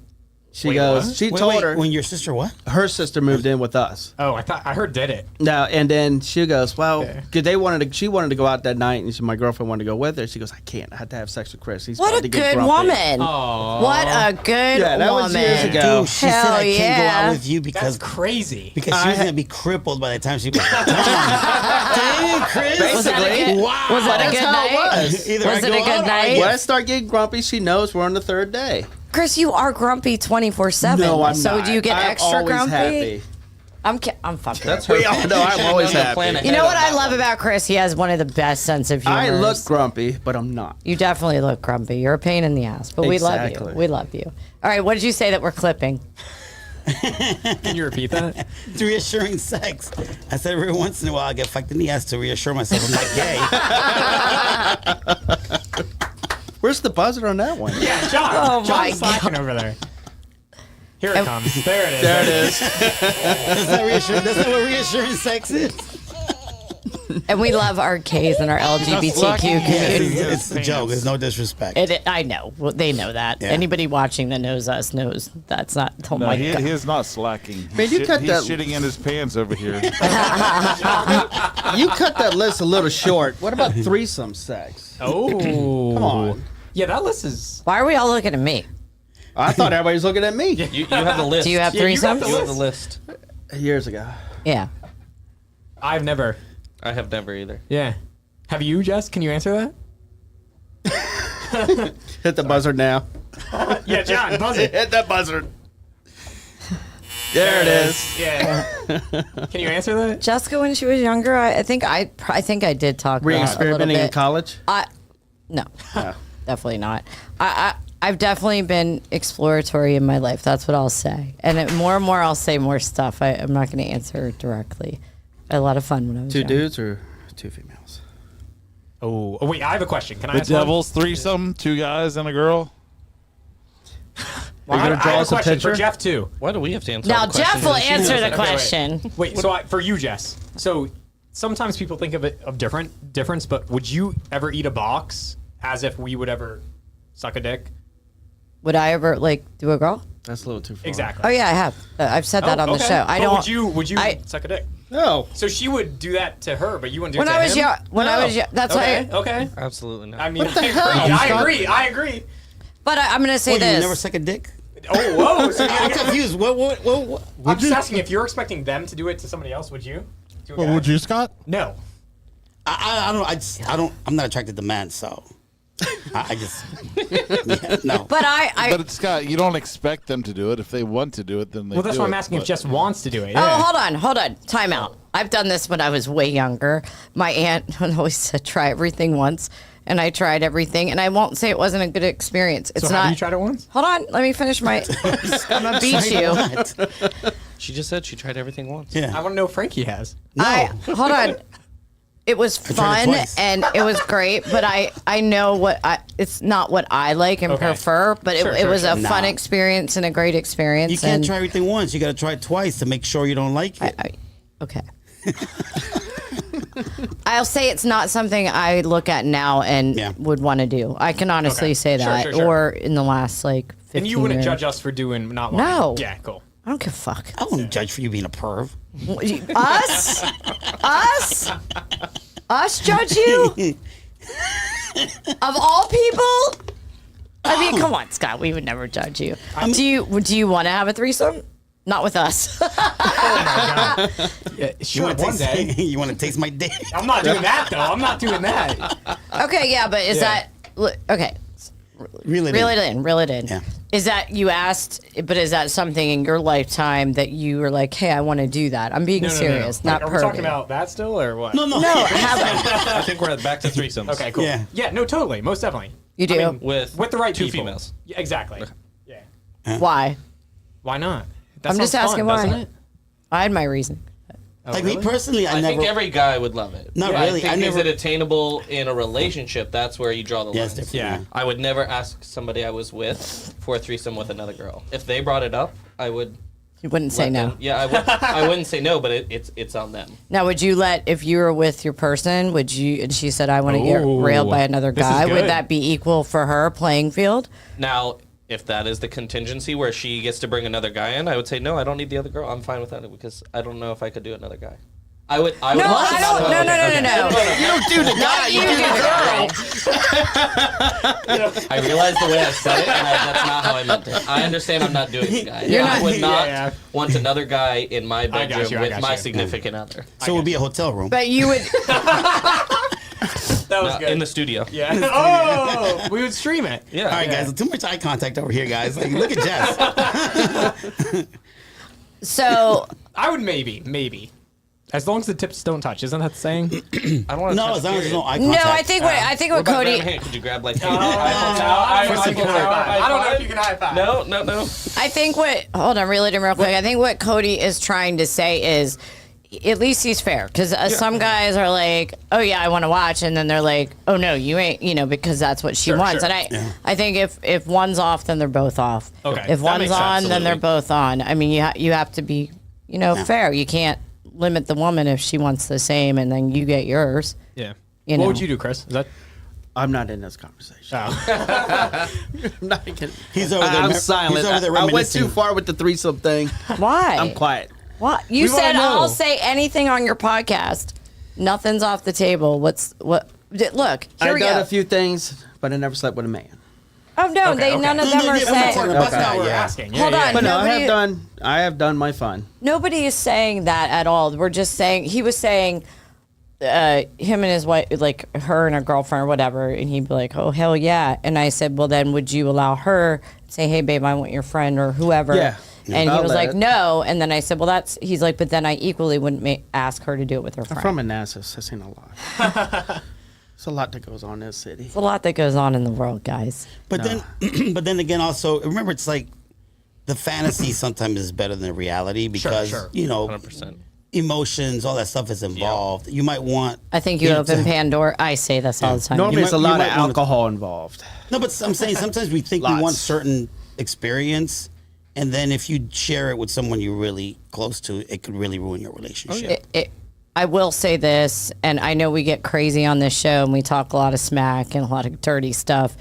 she goes, what? she Wait, told wait, her, when your sister what? her sister moved in with us. Oh, I heard did it. Now and then she goes, well, Okay. because she wanted to go out that night, and my girlfriend wanted to go with her. She goes, I can't. I had to have sex with Chris. He's What about a to get good grumpy." woman. What a good Yeah, that woman. was years ago. Dude, she Hell said I can't go yeah. out with you That's because crazy. she was gonna be crippled by the time she was done. Dang, Chris. Was that a Basically. good, Wow. was that a That's good how it night? was. Either Was I it go a good out or I night? get- When I start getting grumpy, she knows we're on the third day. Chris, you are grumpy 24/7. No, I'm so not. do you get I'm extra always grumpy? happy. I'm fucking. That's her. We all know I'm always happy. You know what I love about Chris? He has one of the best sense of humor. I look grumpy, but I'm not. You definitely look grumpy. You're a pain in the ass, but we love Exactly. you. We love you. All right, what did you say that we're clipping? Can you repeat that? It's reassuring sex. I said every once in a while I get fucked in the ass to reassure myself I'm not gay. Where's the buzzer on that one? Yeah, John. Oh my John's slacking over there. Here it comes. There it is. There it is. That's not what reassuring sex is. And we love our Ks and our LGBTQ community. It's a joke. It's no disrespect. I know. Well, they know that. Yeah. Anybody watching that knows us knows that's not. Oh No, my he God. is not slacking. Man, you cut he's that- shitting in his pants over here. You cut that list a little short. What about threesome sex? Oh. Come on. Yeah, that list is. Why are we all looking at me? I thought everybody was looking at me You have the list. Do you have Yeah, you got threesomes? You have the list. years ago. Yeah. I've never. I have never either. Yeah. Have you, Jess? Can you answer that? Hit the buzzer now. Yeah, John, buzz it. Hit that buzzer. There it is. Yeah. Can you answer that? Jessica, when she was younger, I think I did talk Were you about it a little experimenting in bit. college? No, definitely not. I've definitely been exploratory in my life. That's what I'll say. And more and more, I'll say more stuff. I'm not going to answer directly. I had a lot of fun when I was Two young. dudes or two females? Oh, wait, I have a question. Can I The ask one? devil's threesome, 2 guys and a girl. Well, You're gonna I draw have us a a question picture? for Jeff, too. Why do we have to answer? Now, all the questions Jeff will that she answer knows? the Okay, question. Wait, so for you, Jess. So sometimes people think of it of difference, but would you ever eat a box as if we would ever suck a dick? Would I ever do a girl? That's a little too far. Exactly. Oh yeah, I have. I've said that on the okay. show. I But don't. Would you I- suck a dick? No. So she would do that to her, but you wouldn't do When it to I was him? young, that's Okay. why. Okay. Absolutely not. I mean, the hell? I agree. But I'm gonna say Wait, you this. never suck a dick? Oh, whoa. So I'm confused. What? I'm just asking if you're expecting them to do it to somebody else, would you? To a Well, guy? would you, Scott? No. I don't. I don't. I'm not attracted to men, so I just. Yeah, no. but I But Scott, you don't expect them to do it. If they want to do it, then they Well, that's do why I'm it, asking if but- Jess wants to do it. Oh, Yeah. hold on. Time out. I've done this when I was way younger. My aunt always said, try everything once. And I tried everything. And I won't say it wasn't a good experience. It's So not. have you tried it once? Hold on. Let me finish my. I'm going to beat you. What? She just said she tried everything once. I Yeah. want to know if Frankie has. Hold on. It was tried it fun twice. and it was great, but I know it's not what I like and Okay. prefer, but Sure, it sure, was a sure. fun Nah. experience and a great experience. You can't and try everything once. You got to try it twice to make sure you don't like it. Okay. I'll say it's not something I look at now and Yeah. would want to do. I can honestly Okay. say Sure, that. sure, sure. Or in the last 15 And you wouldn't years. judge us for doing not one. No. Yeah, cool. I don't give a fuck. I won't judge for you being a perv. Us? Us? Us judge you? Of all people, I mean, come on, Scott. We would never judge you. Do you want to have a threesome? Not with us. Yeah, You sure, want to one day. taste? You want to taste my dick? I'm not doing that though. I'm not doing that. Okay, yeah, but is Yeah. that okay? Reel it in. Reel it in. Yeah. Is that you asked? But is that something in your lifetime that you were like, hey, I want to do that? I'm being No. serious, Like, not are we talking pervy. about that still or what? No. No, have I think we're back to threesomes. Okay, cool. Yeah. Yeah, no, totally, most definitely. you do? I mean, With with the right two people. females. Yeah, exactly. Yeah. Why? Why not? That I'm just sounds asking fun, why. doesn't it? I had my reason. Like me personally, I I never. think every guy would love it. Not I really. think I is never- it attainable in a relationship? That's where you draw the Yeah, line. it's different. Yeah. I would never ask somebody I was with for a threesome with another girl. If they brought it up, I would. You wouldn't say let no. them- yeah, I would. I wouldn't say no, but it's on them. Now, would you let if you were with your person? Would you? And she said, "I want to get Ooh, railed by another this is guy." Would good. that be equal for her playing field? Now, if that is the contingency where she gets to bring another guy in, I would say no. I don't need the other girl. I'm fine with that because I don't know if I could do another guy. I would. No, I don't. No. You don't do the guy, you do the girl. I realized the way I said it, and that's not how I meant it. I understand I'm not doing the guy. You're I not- would not Yeah. want another guy in my got bedroom you, I with got my you. significant other. So it would be a hotel room. But you would. That was No, good. in the studio. yeah. Oh, we would stream it. Yeah. All right, guys. Too much eye contact over here, guys. Like, look at Jess. So I would maybe. As long as the tips don't touch, isn't that the saying? I don't want to No, touch as long as there's period. no eye no, contact. I think What what about Cody. grab my hand? Could you grab like? I don't know if you can high five. No. I think what. Hold on, reel it in real quick. I think what Cody is trying to say is, at least he's fair because some guys are like, oh yeah, I want to watch, and then they're like, oh no, you ain't, because that's what she wants. sure. And I think if one's off, then they're both off. Okay, If that one's makes on, sense. then they're both on. I mean, you have to be, fair. You can't limit the woman if she wants the same, and then you get yours. Yeah. You What know. would you do, Chris? Is that? I'm not in this conversation. Oh. I'm not gonna- He's over there. I'm He's silent. over there I went reminiscing. too far with the threesome thing. Why? I'm quiet. What you We wanna said? know. I'll say anything on your podcast. Nothing's off the table. Look, here I've we done go. a few things, but I never slept with a man. Oh no, Okay. none of No, them no, are yeah, we're not saying. talking about That's not that, what we're yeah. asking. Hold on. But no, Nobody- I have done my fun. Nobody is saying that at all. We're just saying he was saying him and his wife, like her and her girlfriend or whatever, and he'd be like, "Oh hell yeah!" And I said, "Well, then would you allow her to say, hey babe, I want your friend or whoever?" Yeah. And he I'll was let like, it. "No." And then I said, "Well, that's." He's like, "But then I equally wouldn't ask her to do it with her I'm friend." from Manassas. That's ain't a lot. It's a lot that goes on in this city. It's a lot that goes on in the world, guys. But then again, also remember, it's like the fantasy sometimes is better than the reality because sure. 100%. emotions, all that stuff is involved. You might want. I think you open to- Pandora. I say this all the time. Normally, You it's a might- lot you of might wanna- alcohol involved. No, but I'm saying sometimes we think we Lots. want certain experience, and then if you share it with someone you're really close to, it could really ruin your relationship. I will say this, and I know we get crazy on this show and we talk a lot of smack and a lot of dirty stuff,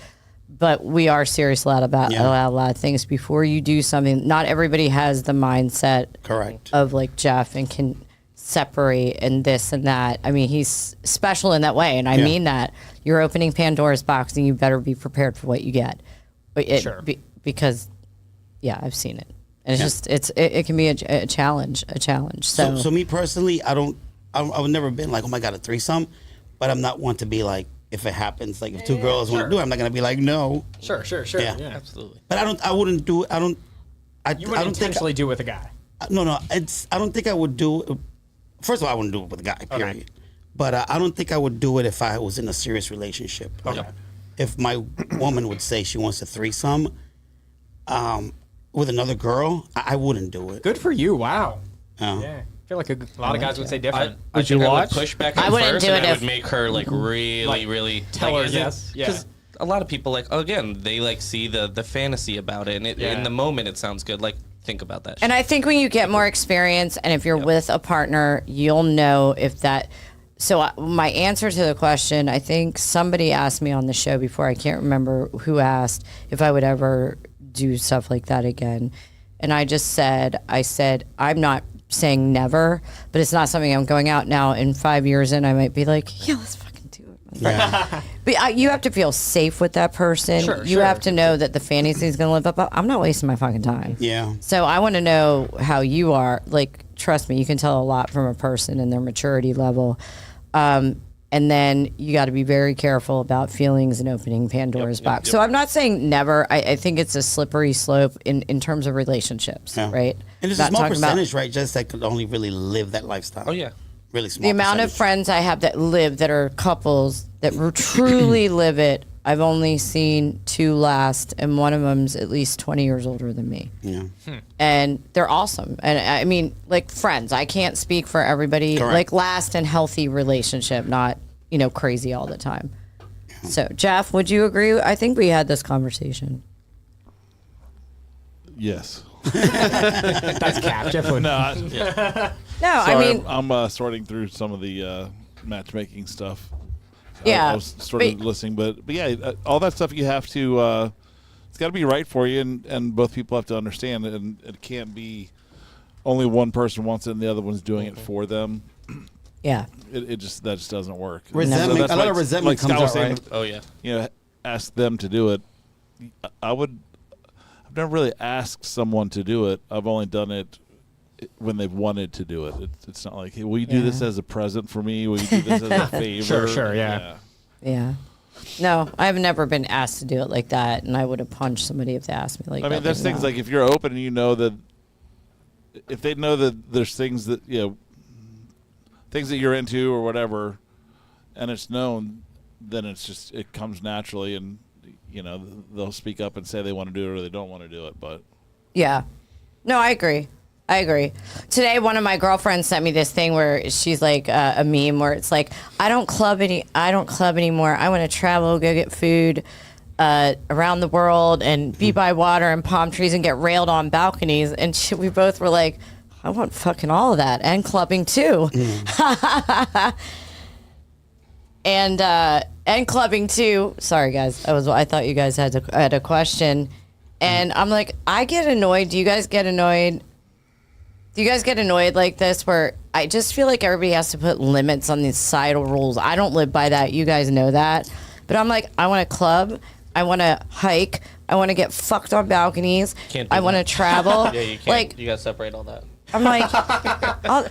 but we are serious about Yeah. a lot of things. Before you do something, not everybody has the mindset Correct. of like Jeff and can separate and this and that. I mean, he's special in that way, and I Yeah. mean that. You're opening Pandora's box, and you better be prepared for what you get. Sure. Because, yeah, I've seen it. And it's just it can be a challenge. So me personally, I would never been like, oh my god, a threesome, but I'm not one to be like, if it happens, like if two girls want to do it, I'm not gonna be like no. Sure. Yeah. Yeah. Absolutely. But I wouldn't do it. I You wouldn't don't think. intentionally do it with a guy. No. I don't think I would do it. First of all, I wouldn't do it with a guy. Period. But I don't think I would do it if I was in a serious relationship. Like, Okay. if my woman would say she wants a threesome, with another girl, I wouldn't do it. Good for you. Wow. Oh. Yeah. I feel like a lot of guys would say different. I Would you think I watch? would push back I at wouldn't first, do and it I if- would make her like really, really tell her is it- yes, yeah. Because a lot of people like again they like see the fantasy about it, and Yeah. in the moment it sounds good. Like think about that. And I think when you get more experience, and if you're with a partner, you'll know if that. So my answer to the question, I think somebody asked me on the show before. I can't remember who asked if I would ever do stuff like that again, and I said I'm not saying never, but it's not something I'm going out now. In 5 years, and I might be like, yeah, let's fucking do it. Yeah. But you have to feel safe with that person. Sure, you sure. have to know that the fantasy is going to live up. I'm not wasting my fucking time. Yeah. So I want to know how you are. Like, trust me, you can tell a lot from a person and their maturity level. And then you got to be very careful about feelings and opening Pandora's box. So I'm not saying never. I think it's a slippery slope in terms of relationships, Yeah. right? And there's Not a small talking about- percentage, right, just that could only really live that lifestyle. Oh yeah. Really small The amount of percentage. friends I have that live, that are couples that truly live it, I've only seen 2 last, and one of them's at least 20 years older than me. Yeah. And they're awesome. And I mean, like friends, I can't speak for everybody. Correct. Like last and healthy relationship, not, crazy all the time. So, Jeff, would you agree? I think we had this conversation. Yes. That's cap. Jeff would. No, I, No, I sorry, mean, I'm sorting through some of the matchmaking stuff. Yeah, I was sort of but- listening, but yeah, all that stuff you have to. It's got to be right for you, and both people have to understand it, and it can't be only one person wants it and the other one's doing it for them. yeah. That just doesn't work. Resentment- that's a lot why of resentment Scott comes was out, saying, right? Oh yeah. Ask them to do it. I've never really asked someone to do it. I've only done it when they've wanted to do it. It's not like, hey, will you do this as a present for me? Will you do this as a favor? Sure, yeah. Yeah. No, I've never been asked to do it like that, and I would have punched somebody if they asked me like that. I mean, there's but things no. like if you're open and you know that, if they know that there's things that, things that you're into or whatever, and it's known, then it comes naturally, and, they'll speak up and say they want to do it or they don't want to do it, but. Yeah. No, I agree. Today, one of my girlfriends sent me this thing where she's like a meme where it's like, I don't club anymore. I want to travel, go get food around the world and be by water and palm trees and get railed on balconies. And we both were like, I want fucking all of that and clubbing too. And clubbing too. Sorry guys, I thought you guys had a question, and I'm like, I get annoyed. Do you guys get annoyed? Do you guys get annoyed like this where I just feel like everybody has to put limits on these societal rules? I don't live by that. You guys know that. But I'm like, I want to club. I want to hike. I want to get fucked on balconies. Can't do I want to that. travel. Yeah, you can't. Like, You gotta separate all that. I'm like, I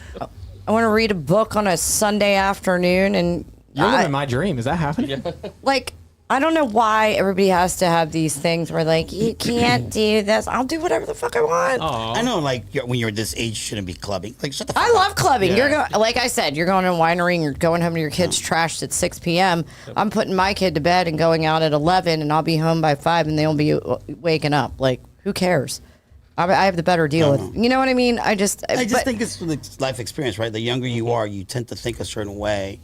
want to read a book on a Sunday afternoon and You're living my dream. Is that happening? like, I don't know why everybody has to have these things where like, you can't do this. I'll do whatever the fuck I want. I know, like, when you're this age, you shouldn't be clubbing. Like, shut the fuck I up. love clubbing. Yeah. You're going, like I said, you're going to a winery and you're going home to your kids trashed at 6 p.m. I'm putting my kid to bed and going out at 11, and I'll be home by 5, and they'll be waking up. Like, who cares? I have the better deal with. You know what I mean? I just think it's the life experience, right? The younger you are, you tend to think a certain way.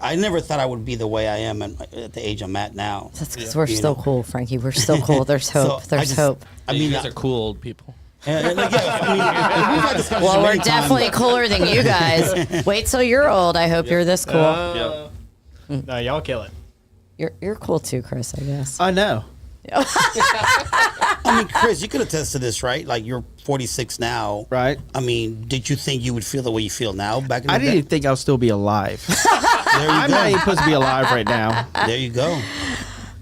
I never thought I would be the way I am at the age I'm at now. that's because we're You still know? cool, Frankie. We're still cool. There's hope. So, There's hope. I You mean, guys are cool old people. we've had this conversation Well, we're many times. definitely cooler than you guys. Wait till you're old. I hope you're this cool. Yeah. No, y'all kill it. You're cool too, Chris. I guess. I know. I mean, Chris, you could attest to this, right? Like, you're 46 now. Right. I mean, did you think you would feel the way you feel now back in the I day? didn't even think I'll still be alive. There you I'm not even go. supposed to be alive right now. There you go.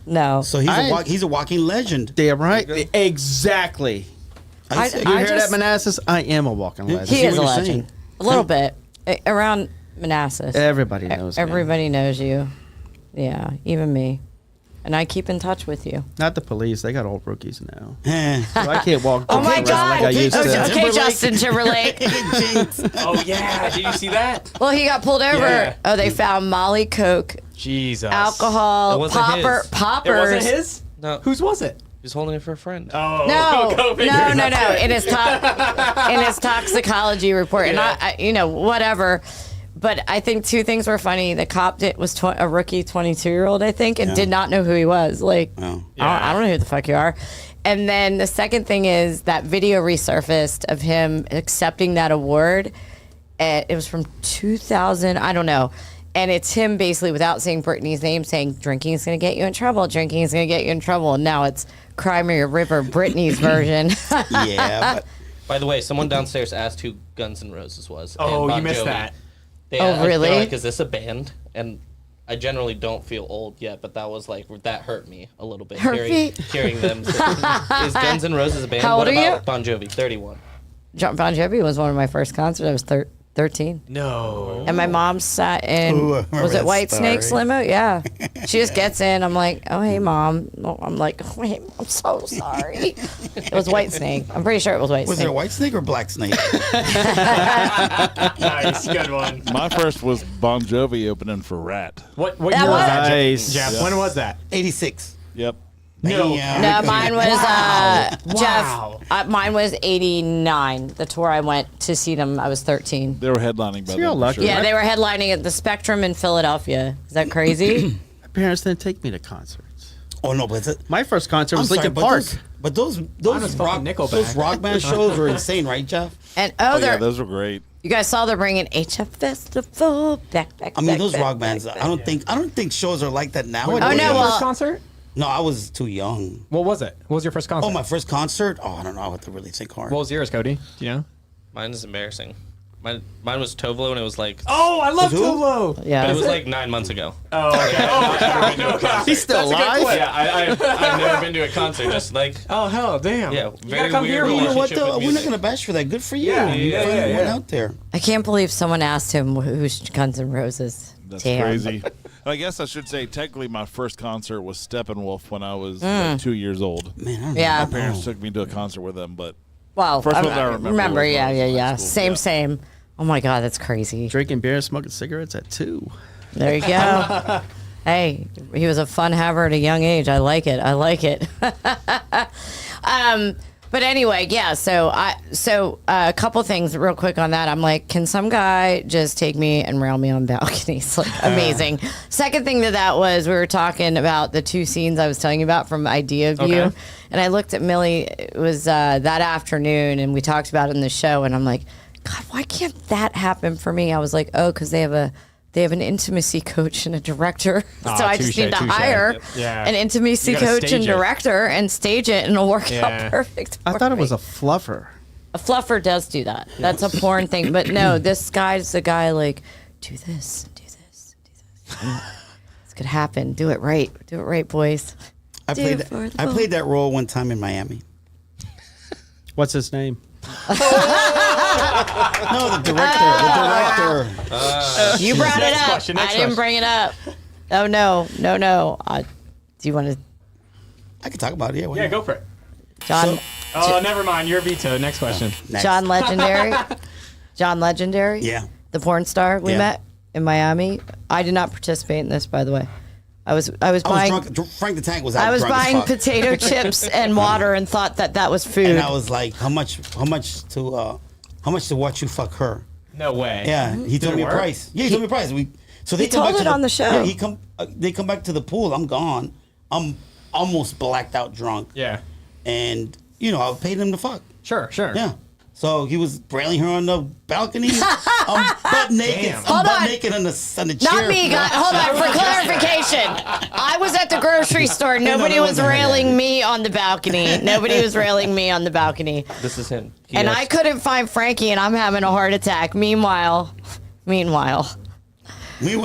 No. So he's a walking legend. Damn right. Exactly. I say- You I hear just- that, Manassas? I am a walking legend. He see is a what you're legend. saying. A little bit. Around Manassas. Everybody knows me. Everybody knows you. Yeah, even me. And I keep in touch with you. Not the police. They got old rookies now. Eh. So I can't walk Oh my around God. like I used Okay, to. Okay, Justin Timberlake. Jinx. Oh yeah, did you see that? Well, he got pulled over. Yeah. Oh, they found Molly, Coke, Jesus. alcohol, It wasn't his. poppers. It wasn't his? No, Whose was it? he's holding it for a friend. Oh, No, go figure. no. That's In his toxicology report, and whatever. But I think 2 things were funny. The cop was a rookie 22-year-old, I think, and did not know who he was. Like, Oh. I don't know who the fuck you are. And then the second thing is that video resurfaced of him accepting that award. It was from 2000, I don't know. And it's him basically, without saying Brittany's name, saying drinking is going to get you in trouble. Drinking is going to get you in trouble. And now it's Cry Me a River, Brittany's version. Yeah, but By the way, someone downstairs asked who Guns N' Roses was. Oh, and Bon you missed Jovi. that. Oh, really? They're like, is this a band? And I generally don't feel old yet, but that was like that hurt me a little bit. Hurt me? Hearing them. Is Guns N' Roses a band? How old what are about you? Bon Jovi? 31. Bon Jovi was one of my first concerts. I was 13. No. And my mom sat in, Ooh, I remember was it that White story. Snake's limo? Yeah. She just gets in. I'm like, oh, hey, Mom. I'm like, oh, hey, I'm so sorry. It was White Snake. I'm pretty sure it was White Was Snake. it a white snake or black snake? Nice, good one. My first was Bon Jovi opening for Rat. What That year was was- that, Nice. Jeff? Yeah. When was that? 86. Yep. No. No, mine was Wow. Jeff. Mine was 89. The tour I went to see them, I was 13. They were headlining by you're then, for lucky. sure. Yeah, they were headlining at the Spectrum in Philadelphia. Is that crazy? My parents didn't take me to concerts. Oh no, but it's My first concert I'm was sorry, Linkin Park. But those was rock fucking Nickelback. those rock band shows were insane, right, Jeff? And Oh, yeah, they're those were great. you guys saw they're bringing HF Festival back. I mean, back, those back, rock bands. back, I don't think shows are like that now. Wait, Oh, what was no, your well- first concert? No, I was too young. What was it? What was your first concert? Oh, my first concert. Oh, I don't know. I have to really think hard. What was yours, Cody? Do you know? Mine is embarrassing. Mine was Tovlo, and it was like. Oh, I love Who? Tolo. Yeah. But it was like 9 months ago. Oh, okay. Oh, He's still alive. Yeah, I've never been to a concert. Just like. oh, hell, damn. Yeah, you very gotta come weird here. Well, you know what relationship though? with We're not music. gonna bash for that. Good for you. Yeah, You yeah, finally yeah, went yeah. out there. I can't believe someone asked him who's Guns N' Roses. That's Damn. crazy. I guess I should say technically my first concert was Steppenwolf when I was like 2 years old. Man, I don't Yeah. know. My parents took me to a concert with them, but Well, First one I remember was yeah, when I yeah, was in high yeah. school, Same, yeah. same. Oh my God, that's crazy. Drinking beer and smoking cigarettes at 2. There you go. Hey, he was a fun haver at a young age. I like it. I like it. But anyway, yeah. So a couple things real quick on that. I'm like, can some guy just take me and rail me on balconies? Like, amazing. Second thing to that was we were talking about the 2 scenes I was telling you about from Idea View, Okay. and I looked at Millie. It was that afternoon, and we talked about it in the show, and I'm like, God, why can't that happen for me? I was like, oh, because they have an intimacy coach and a director. Ah, So I just touche, need to touche. hire Yep. Yeah. an intimacy You gotta coach and stage it. director and stage it, and it'll work Yeah. out perfect. I for thought it was me. a fluffer. A fluffer does do that. That's a porn thing. But no, this guy's the guy like, do this, do this, do this. This could happen. Do it right. Do it right, boys. I Do played it for the I played that role one time in Miami. What's his name? No, the director. You brought it Next up. question, next I didn't question. bring it up. Oh, no. Do you want to, I could talk about it. Yeah, why Yeah, not? go for it. John? Oh, never mind. You're veto. Next question. Next. John Legendary? John Legendary? Yeah. The porn star we Yeah. met in Miami. I did not participate in this, by the way. I was I was buying drunk. Frank the Tank was out. I was drunk as buying fuck. potato chips and water and thought that was food. And I was like, how much to watch you fuck her? No way. Yeah, he told it me a work? price. Yeah, he told me a price. So they He come told back it to on the show. Yeah, they come back to the pool. I'm gone. I'm almost blacked out drunk. Yeah. And I paid him to fuck. Sure. Yeah. So he was brailing her on the balcony. I'm butt naked. Damn. I'm Hold butt on. naked on the chair. Not me, guys. Hold on, for clarification. I was at the grocery store. Nobody that was wasn't her. railing me on the balcony. Nobody was railing me on the balcony. This is him. He And has- I couldn't find Frankie, and I'm having a heart attack. Meanwhile, Meanwhile,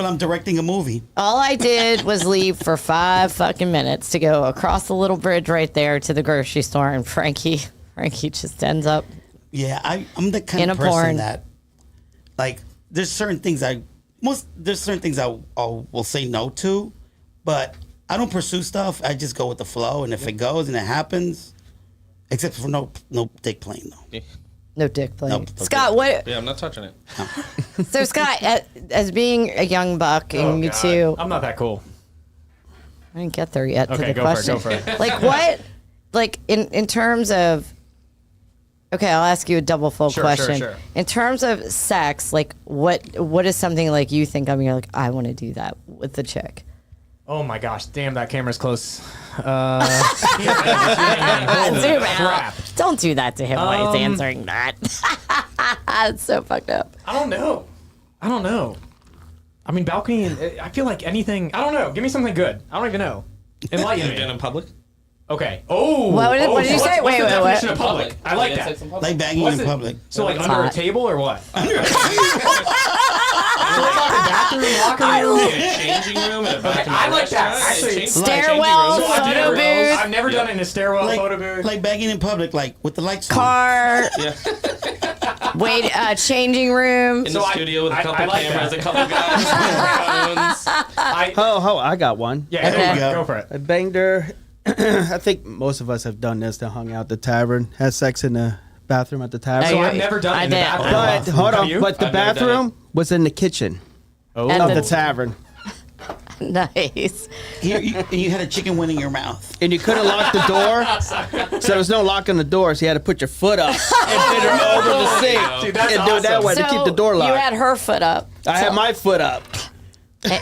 I'm directing a movie. all I did was leave for 5 fucking minutes to go across the little bridge right there to the grocery store, and Frankie just ends up. Yeah, I'm the kind In of a person porn. that, like, there's certain things I will say no to, but I don't pursue stuff. I just go with the flow, and if it goes and it happens, except for no dick playing though. No dick playing. Nope. Scott, what? Yeah, I'm not touching it. So Scott, as being a young buck, and Oh, you God. too, I'm not that cool. I didn't get there yet to Okay, the go question. for it. Like what? Like in terms of. Okay, I'll ask you a double fold Sure, question. sure. In terms of sex, like what is something like you think of? And you're like, I want to do that with the chick. Oh my gosh. Damn, that camera's close. Zoom out. Don't do that to him while he's answering that. It's so fucked up. I don't know. I mean, balcony, and I feel like anything. I don't know. Give me something good. I don't even know. Enlighten Been me. in public? Okay. Oh. What did you so say? What's Wait, the wait, definition what? of public? I like that. Like banging What's in it? public. So like That's under hot. a table or what? Bathroom, locker room. In a changing room and a bathroom. I like that. restaurant, Actually, changing- Stairwell, changing rooms. photo Stairwells. booth. I've never done it in a stairwell like, photo booth. like bagging in public, like with the lights on. Car, Yeah. wait, changing room. In So the I- studio with a I couple like cameras, that. a couple guys, phones. I got one. Yeah, Okay. go for it. I banged her. I think most of us have done this. They hung out at the tavern, had sex in the bathroom at the tavern. So you're- I've never done I it in the did. bathroom. But hold Have on, you? but the I've never done bathroom was in the kitchen And of the- the tavern, Nice. You had a chicken wing in your mouth. and you couldn't lock the door. So there was no lock on the door, so you had to put your foot up and fit her over the sink, Dude, that's and do it that awesome. way to keep the door You locked. had her foot up. I had my foot up,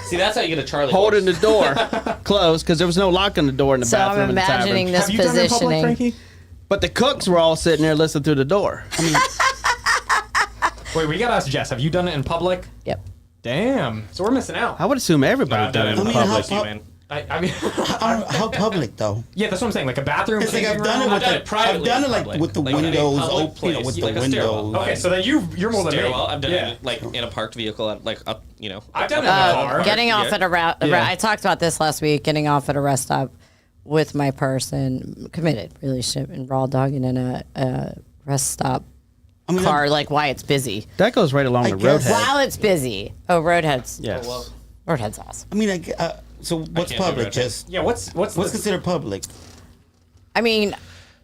See, that's how you get a Charlie holding the horse. door closed because there was no lock on the door in the So I'm bathroom of the imagining tavern. this Have you done it in public, positioning. Frankie? But the cooks were all sitting there listening through the door. Wait, we gotta ask Jess. Have you done it in public? Yep. Damn. So we're missing out. I would assume everybody I've done done it it in in I mean, public. how- man. I mean, How public though? yeah, that's what I'm saying. Like a bathroom. It's like changing I've done it room? with done the, it privately I've done it in like public. with the Like in a windows public open, you know, place, with like the a stairwell. windows. Okay, so then you're more than me. Stairwell. I've done Yeah. it like in a parked vehicle, at, like up, you know. I've done it in the car. Getting off Yeah. at a Yeah. I talked about this last week. Getting off at a rest stop with my person, committed relationship, and raw dogging in a rest stop I mean, car, like why it's busy. That goes right along I the guess- roadhead. While it's busy. Oh, Roadhead's. Yes. well, Roadhead's awesome. I mean, so what's can't do public? that. Just Yeah. What's what's the, considered public? I mean,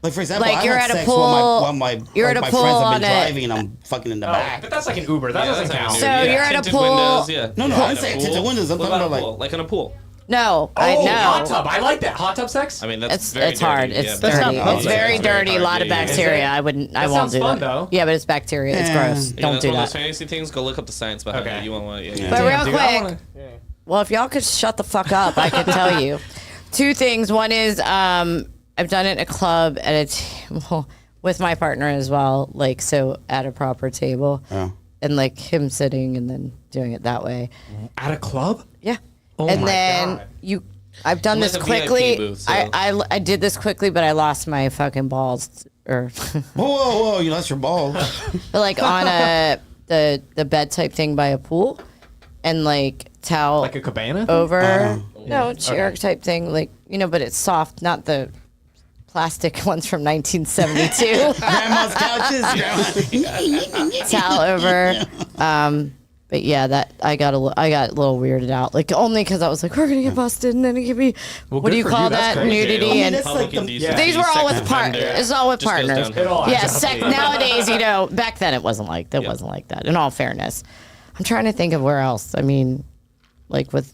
Like for example, Like, I you're had at a sex pool- while my you're like at a my pool friends have on been a- driving and I'm fucking in the Oh, back. but that's like an Uber. That yeah, doesn't that's count. like So yeah, you're at a tinted pool- Windows, yeah. No, Yeah, I didn't in a say pool. tinted windows. I'm What talking about about a pool? Like in a pool. no, I Oh, know. hot tub. I like that. Hot tub sex. I mean, that's It's very it's hard. dirty. It's Yeah, That's not dirty. public. It's very It's very dirty. A lot hard. of Yeah, yeah, yeah. bacteria. Is it? I wouldn't. I That won't sounds do fun, that. though. Yeah, but it's bacteria. It's Yeah. gross. You know, Don't that's do one of those that. fantasy things. Go look up the science behind Okay. it. You want to, Yeah. But real Dude, I quick, wanna- well, if y'all could shut the fuck up, I could tell you two things. One is I've done it in a club well, with my partner as well, like so at a proper table, Oh. and like him sitting and then doing it that way. At a club? Yeah. Oh and my then God. I've done Like this a VIP quickly. booth, so- I did this quickly, but I lost my fucking balls, or Whoa! You lost your balls. but like on the bed type thing by a pool, and like towel Like a cabana? over. No, chair type thing, like but it's soft, not the plastic ones from 1972. Grandma's couches. Towel over. But yeah, that I got a little weirded out, like only because I was like, we're gonna get busted, and then it could be Well, what do good you for call you. That's that, great. nudity I mean, and that's like Public the- indecency, these were all with sex partners. offender. It's all with Just goes partners. downhill. It all Yeah, adds up. nowadays, back then it wasn't like that. Wasn't like that. In all fairness, I'm trying to think of where else. I mean, like but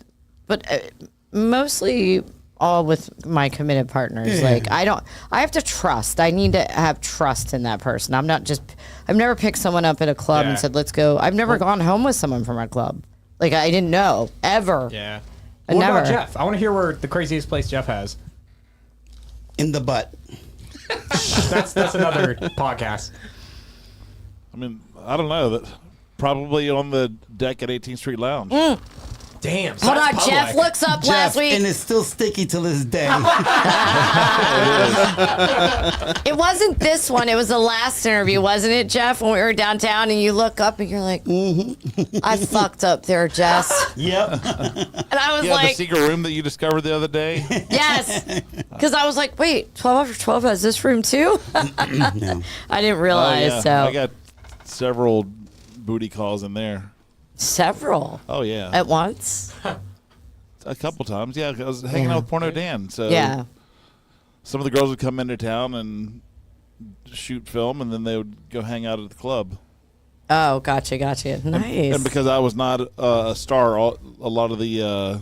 mostly all with my committed partners. Yeah. Like I have to trust. I need to have trust in that person. I've never picked someone up at a club Yeah. and said, let's go. I've never gone home with someone from a club. Like I didn't know ever. Yeah. I What never. about Jeff? I want to hear where the craziest place Jeff has. In the butt. That's another podcast. I mean, I don't know. That probably on the deck at 18th Street Lounge. Damn. So Hold on, that's Jeff public. looks up last week. And it's still sticky to this day. It wasn't this one. It was the last interview, wasn't it, Jeff? When we were downtown, and you look up and you're like, "I fucked up there, Jess." Yep. And I was Yeah, the like, secret room that you discovered the other day. "Yes," because I was like, "Wait, 12 after 12 has this room too?" No. I didn't Oh, realize. yeah. So I got several booty calls in there. several Oh yeah, at once. a couple times. Yeah, I was hanging out with Porno Dan. So Yeah. some of the girls would come into town and shoot film, and then they would go hang out at the club. Oh, gotcha. Nice. And because I was not a star, a lot of the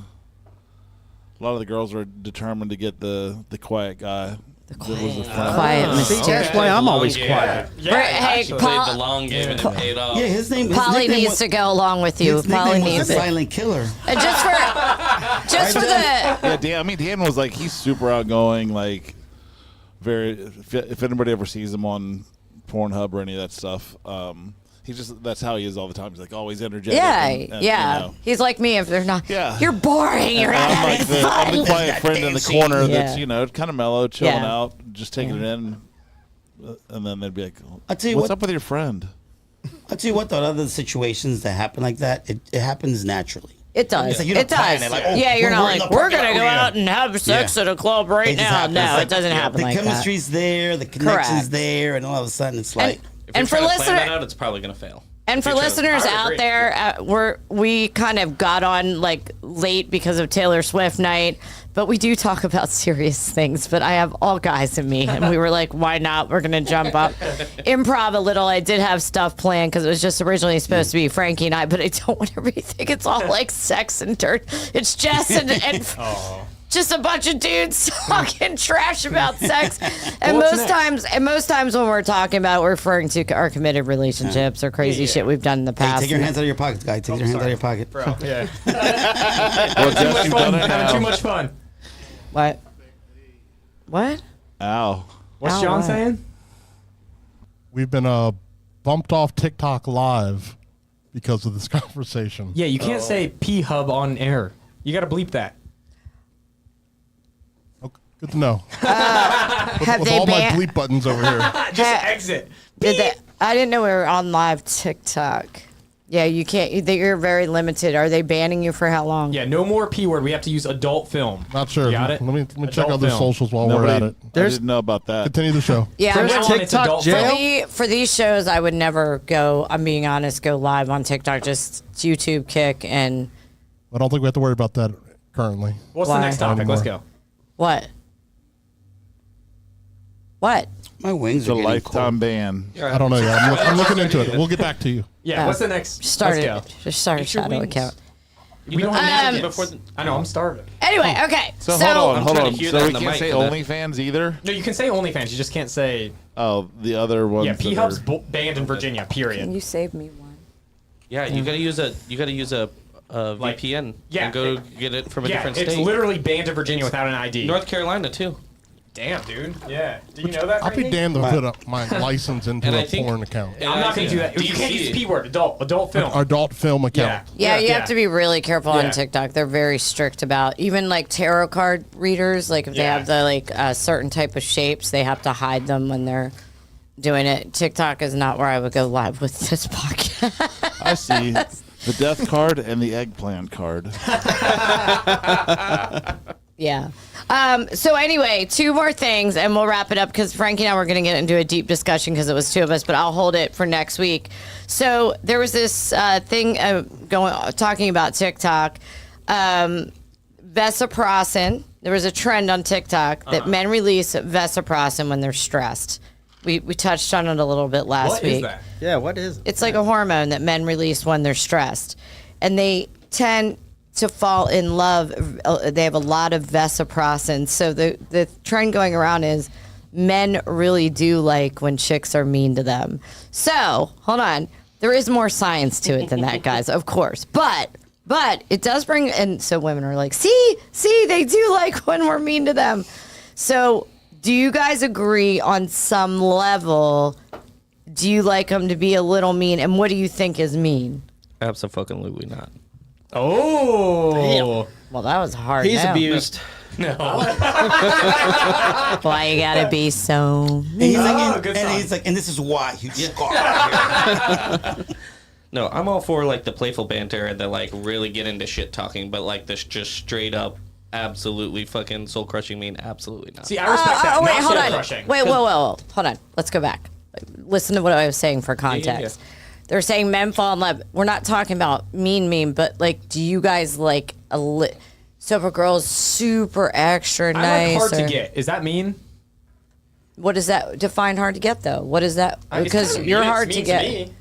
girls were determined to get the quiet guy. The quiet See, mysterious. that's why I'm always Yeah. quiet. Yeah, Hey, actually. Paul- Played the long game and it paid off. Yeah, his name. His Polly nickname needs was- to go along with you. His Polly nickname was needs the it. Silent Killer. And just for the Yeah, Dan. I mean, Dan was like, he's super outgoing. Like, very. If anybody ever sees him on Pornhub or any of that stuff, he's just that's how he is all the time. He's like always energetic. yeah, and, yeah. You know. He's like me. If they're not, Yeah. you're boring. You're not I'm having like I'm the fun. quiet friend in the corner that's Yeah. kind of mellow, chilling Yeah. out, just taking it in, and then they'd be like, I'll tell you "What's what- up with your friend?" I'll tell you what, though, other situations that happen like that, it happens naturally. It does. It's like you don't It does. plan it, like, oh, yeah, you're we're not in like, the we're parking going to lot, go we're gonna- out and have sex Yeah. at a club right It just now. happens. No, Like, it doesn't happen the like that. chemistry's there, the connection's Correct. there, and all of a sudden it's like, If And you're for trying to plan that listener- out, it's probably gonna fail. And for Future. listeners I would out agree. there, we kind of got on like late because of Taylor Swift night, but we do talk about serious things. But I have all guys in me, and we were like, why not? We're gonna jump up, improv a little. I did have stuff planned because it was just originally supposed to be Frankie and I, but I don't want everybody to think it's all like sex and dirt. It's Jess and just a bunch of dudes talking trash about sex. And What's most next? times when we're talking about it, we're referring to our committed relationships or crazy shit we've done in the hey, past. take your hands out of your pockets, guy. Take your hands out of your pocket. Bro, yeah. Well, Jess, you've done it Having too now. much fun. What? What? Ow. What's Ow, John what? saying? We've been bumped off TikTok live because of this conversation. Yeah, you can't say P-Hub on air. You got to bleep that. Okay, good to know. Have With they all my banned? bleep buttons over here. Just exit. I didn't know we were on live TikTok. Yeah, you can't. You're very limited. Are they banning you for how long? Yeah, no more P word. We have to use adult film. Not sure. You got it? Let me check Adult out their film. socials while we're at it. I There's- didn't know about that. Continue the show. Yeah, From I'm now not- on, it's TikTok adult jail? film. for these shows, I would never go. I'm being honest. Go live on TikTok. Just YouTube, Kick, and I don't think we have to worry about that currently. What's Why? the next topic? Let's Anymore. go. what? What? My wings It's are a getting lifetime cold. ban. I don't know yet. I'm looking into it. We'll get back to you. Yeah, Oh. what's the next? Just started. Let's go. Just started Eat your shadow wings. account. We don't Um, have before the, I know, I'm starving. Anyway, okay. So, hold on, I'm hold trying on. to hear So that we in the can't mic say for that. OnlyFans either? No, you can say OnlyFans. You just can't say. Oh, the other ones. Yeah, that P-Hub's are- banned in Virginia. Period. You saved me one. yeah, you gotta use a Like- VPN yeah, and go it- get it from a Yeah, different it's state. literally banned in Virginia without an ID. North Carolina too. Damn, dude. Yeah. Do you know that? I'll be Frankie? damned to put up my license into And a I think- porn account. And I'm I not going to do think that. You can't use DC the P word. Adult film. Adult film account. Yeah, you have to be really careful Yeah. on TikTok. They're very strict about even like tarot card readers. Like if they Yeah. have the like certain type of shapes, they have to hide them when they're doing it. TikTok is not where I would go live with this podcast. I see. The death card and the eggplant card. Yeah. So anyway, two more things, and we'll wrap it up because Frankie and I were going to get into a deep discussion because it was two of us, but I'll hold it for next week. So there was this thing talking about TikTok. Vesiprocin. There was a trend on TikTok that men release Vesiprocin when they're stressed. We touched on it a little bit last What week. is that? Yeah, what is it? It's like a hormone that men release when they're stressed. And they tend to fall in love. They have a lot of vesiprocin. So the trend going around is men really do like when chicks are mean to them. So, hold on. There is more science to it than that, guys, of course. But it does bring, and so women are like, see, they do like when we're mean to them. So, do you guys agree on some level? Do you like them to be a little mean? And what do you think is mean? Absolutely not. Oh. Well, that was hard. He's no. abused. Why you gotta be so? And he's like, Oh, and, good and song. he's like, and this is why you scar right here. No, I'm all for like the playful banter and the like really get into shit talking, but like this just straight up, absolutely fucking soul crushing mean, absolutely not. See, I respect that. Wait, Not hold soul on. crushing. Wait, whoa. Hold on. Let's go back. Listen to what I was saying for context. They're saying men fall in love. We're not talking about mean, but like, do you guys like so if a girl's super extra I nice? like hard to or- get. Is that mean? What does that define hard to get though? What is that? It's Because kinda you're mean. It's hard to mean get. me.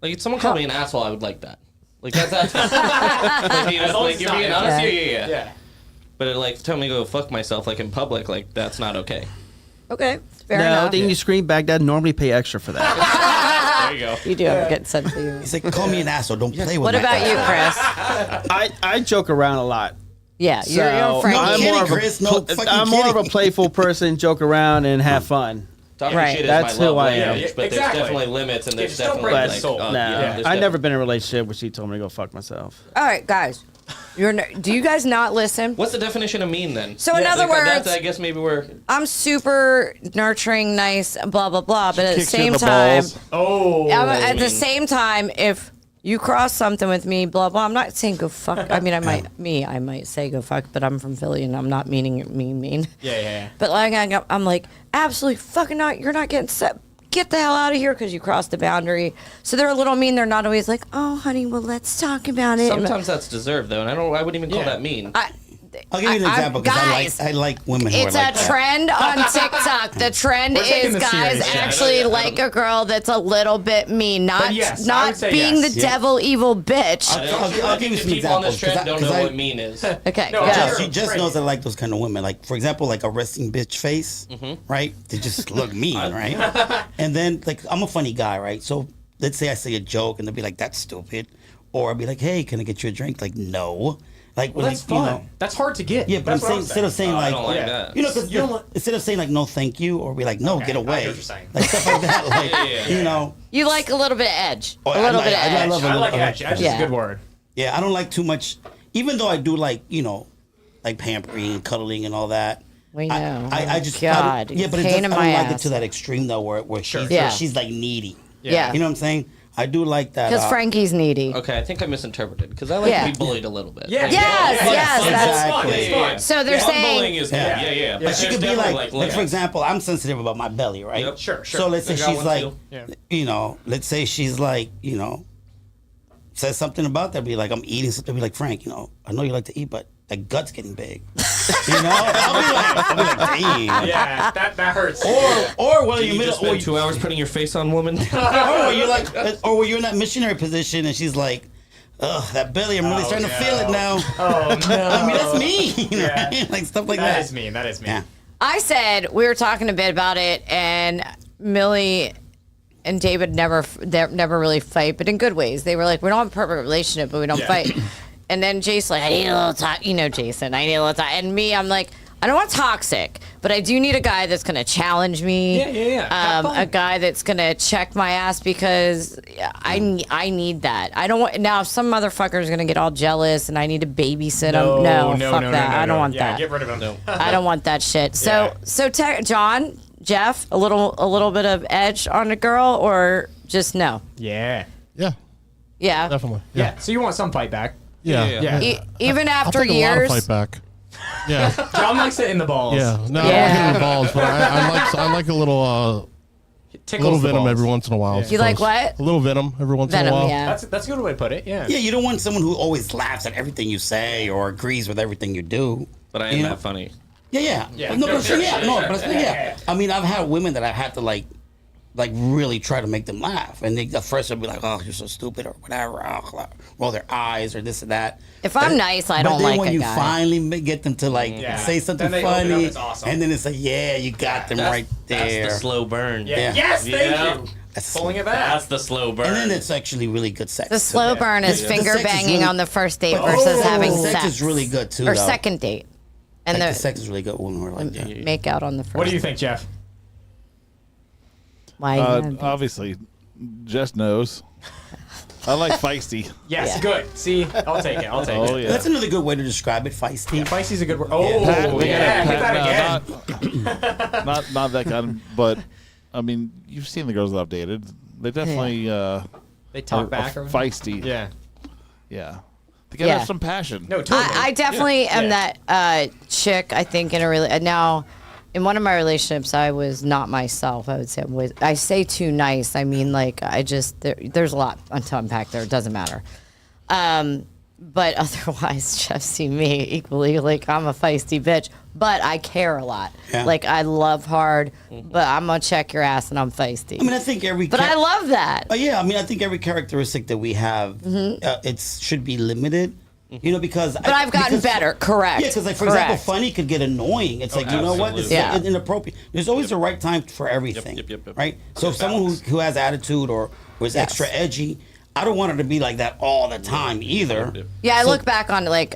Like if someone called me an asshole, I would like that. Like that's like, you know, long like as you're it's being not- honest. Yeah. Yeah. Yeah. But it, like tell me to go fuck myself like in public, like that's not okay. Okay, fair No, enough. then you scream back. Dad normally pay extra for that. There you go. You do have a good sense of humor. He's like, call me an asshole. Don't play with What my about you, ass." Chris? I joke around a lot. Yeah, you're So, Frankie. I'm I'm more kidding, of Chris. a No fucking I'm more of a kidding. playful person, joke around and have fun. Talking Right. shit is That's my who love I am. language, Yeah, but exactly. there's definitely limits and there's Just don't definitely break like the soul. No, there's I've never been in a relationship where she told me to go fuck myself. All right, guys. Do you guys not listen? What's the definition of mean then? So in other words, I guess maybe we're. I'm super nurturing, nice, blah blah blah. But at the Kicks you in same the time, balls. at the same time, if you cross something with me, blah blah. I'm not saying go fuck. I mean, I might say go fuck, but I'm from Philly and I'm not meaning it mean. Yeah. But like I'm like absolutely fucking not. You're not getting set. Get the hell out of here because you crossed the boundary. So they're a little mean. They're not always like, oh honey, well let's talk about it. Sometimes that's deserved though, and I wouldn't even call that mean. I'll give you an example because guys, I like women who it's are like a that. trend on TikTok. The trend We're taking is this guys serious, yeah. actually like a girl that's a little bit mean, not yes, I not would say being yes. the devil evil bitch. I'll give you some people on this examples, 'cause trend don't know what mean is. Okay, No, go. Jess, She just knows I like those kind of women. Like, for example, like a resting bitch face, right? They just look mean, right? And then, like, I'm a funny guy, right? So let's say I say a joke and they'll be like, that's stupid. Or I'll be like, hey, can I get you a drink? Like, no. Like, Well, that's fun. That's hard to get. Yeah, but I'm That's what saying, instead of saying I like, don't like yeah. that. you know, because You don't want- instead of saying like no thank you or be like no get I away, hear what you're saying. like stuff like that, like Yeah. you know, You like a little bit of edge, Oh, a little I bit of edge. love a I little- like edge. Edge is Yeah. a good word. yeah, I don't like too much, even though I do like like pampering and cuddling and all that. We know. I just God, yeah, but pain I in don't my like it ass. to that extreme though, where Yeah. she's like needy. Yeah, You know what I'm saying? I do like that. because Frankie's needy. Okay, I think I misinterpreted because I like Yeah. to be bullied a little bit. Yeah. Yes, yes, It's that's- fun. It's fun. So they're saying bullying is good. Yeah. But she there's could be definitely, like, limits. for example, I'm sensitive about my belly, right? Yep. Sure. So let's say I got she's one like, too. Yeah. let's say she's like, says something about that, be like, I'm eating something, be like, Frank, I know you like to eat, but that gut's getting big. I'll be like, damn. Yeah, that hurts. Or while Do you're you middle, just spend 2 hours putting your face on woman? or you're like, or when you're in that missionary position and she's like, ugh, that belly, I'm really starting to feel it now. Oh no. I mean, that's mean, Yeah. right? Like stuff like that. That is mean. That is mean. Yeah. I said we were talking a bit about it, and Millie and David never really fight, but in good ways. They were like, we don't have a perfect relationship, but we don't fight. And then Jason, like, I need a little talk. Jason, I need a little talk. And me, I'm like, I don't want toxic, but I do need a guy that's gonna challenge me. Yeah. Have fun. A guy that's gonna check my ass because I need that. I don't want now. If some motherfucker's gonna get all jealous and I need to babysit him. No, fuck that. I don't want Yeah, that. get rid of him. I don't want that shit. So Yeah. John, Jeff, a little bit of edge on a girl, or just no? Yeah. Yeah, Yeah. definitely. Yeah. So you want some fight back? Yeah. Yeah. Even I'll after take a lot years. of fight back. Yeah. John likes it in the balls. Yeah. No, I Yeah. don't hit the balls, but I like a little Tickles the venom balls. every once in a while. You like what? A little venom every once in a Venom, while. yeah. That's a good way to put it. Yeah. Yeah, you don't want someone who always laughs at everything you say or agrees with everything you do. But I am that funny. Yeah. Yeah. No, but Sure, yeah, sure, no, sure. but yeah. I mean, I've had women that I've had to like really try to make them laugh, and at first they'll be like, "Oh, you're so stupid," or whatever, roll their eyes or this and that. If I'm nice, I but don't then like when a you guy. finally get them to like Yeah. say something Then they open up, funny, it's awesome. and then it's like, "Yeah, you got them right there." That's the slow burn. Yeah. Yeah. Yes. Thank Yeah. you. That's- Pulling it back. That's the slow burn. And then it's actually really good sex. The slow burn is The finger sex is banging really- on the first date But- versus having the sex. sex is really good too, Or though. second date, and Like, the the sex is really good when we're like that. make out on the first. What do you think, Jeff? Why? Obviously, Jess knows. I like feisty. Yes. Yeah. Good. See, I'll take it. I'll take Oh it. yeah. That's another good way to describe it, feisty. Feisty's a good word. Oh, Yeah. yeah. Hit that again. Not that kind, but I mean, you've seen the girls that I've dated. They definitely They talk are back. Or feisty. Yeah. Yeah. They gotta Yeah. have some passion. No, totally. I definitely am Yeah. that chick. I think in a now, in one of my relationships, I was not myself. I would say I say too nice. I mean, like there's a lot to unpack there. It doesn't matter. But otherwise, Jeff see me equally like I'm a feisty bitch, but I care a lot. Yeah. Like I love hard, but I'm gonna check your ass and I'm feisty. I mean, I think every. but I love that. Yeah, I mean, I think every characteristic that we have, it should be limited. Because. But I've gotten better. Correct. Yeah, because like for example, Correct. funny could get annoying. It's like you know what, it's Yeah. inappropriate. There's always a right time for everything, Yep. right? So if someone who has attitude or is extra edgy, I don't want her to be like that all the time either. Yeah, I look back on like,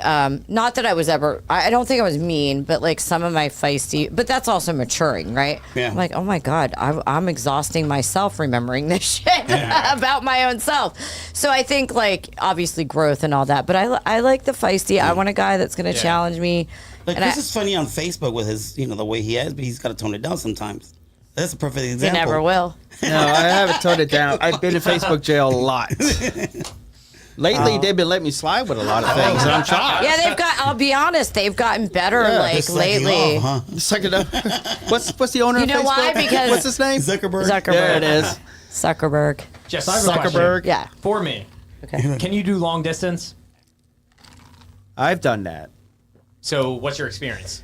not that I was ever, I don't think I was mean, but like some of my feisty, but that's also maturing, right? Yeah. I'm like, oh my God, I'm exhausting myself remembering this shit about my own self. So I think like, obviously growth and all that, but I like the feisty. I want a guy that's going to challenge me. Like And Chris is funny on Facebook with his, the way he is, but he's got to tone it down sometimes. That's a perfect He example. never will. No, I haven't toned it down. I've been in Facebook jail a lot. Lately, they've been letting me slide with a lot of things, and I'm shocked. Yeah, I'll be honest, they've gotten better like Just like, lately. huh? Suck it up. What's the owner You of know Facebook? why? Because What's his name? Zuckerberg. Zuckerberg. There it is. Zuckerberg. Jess, I have a question. Zuckerberg. Yeah. For me, Okay. can you do long distance? I've done that. So, what's your experience?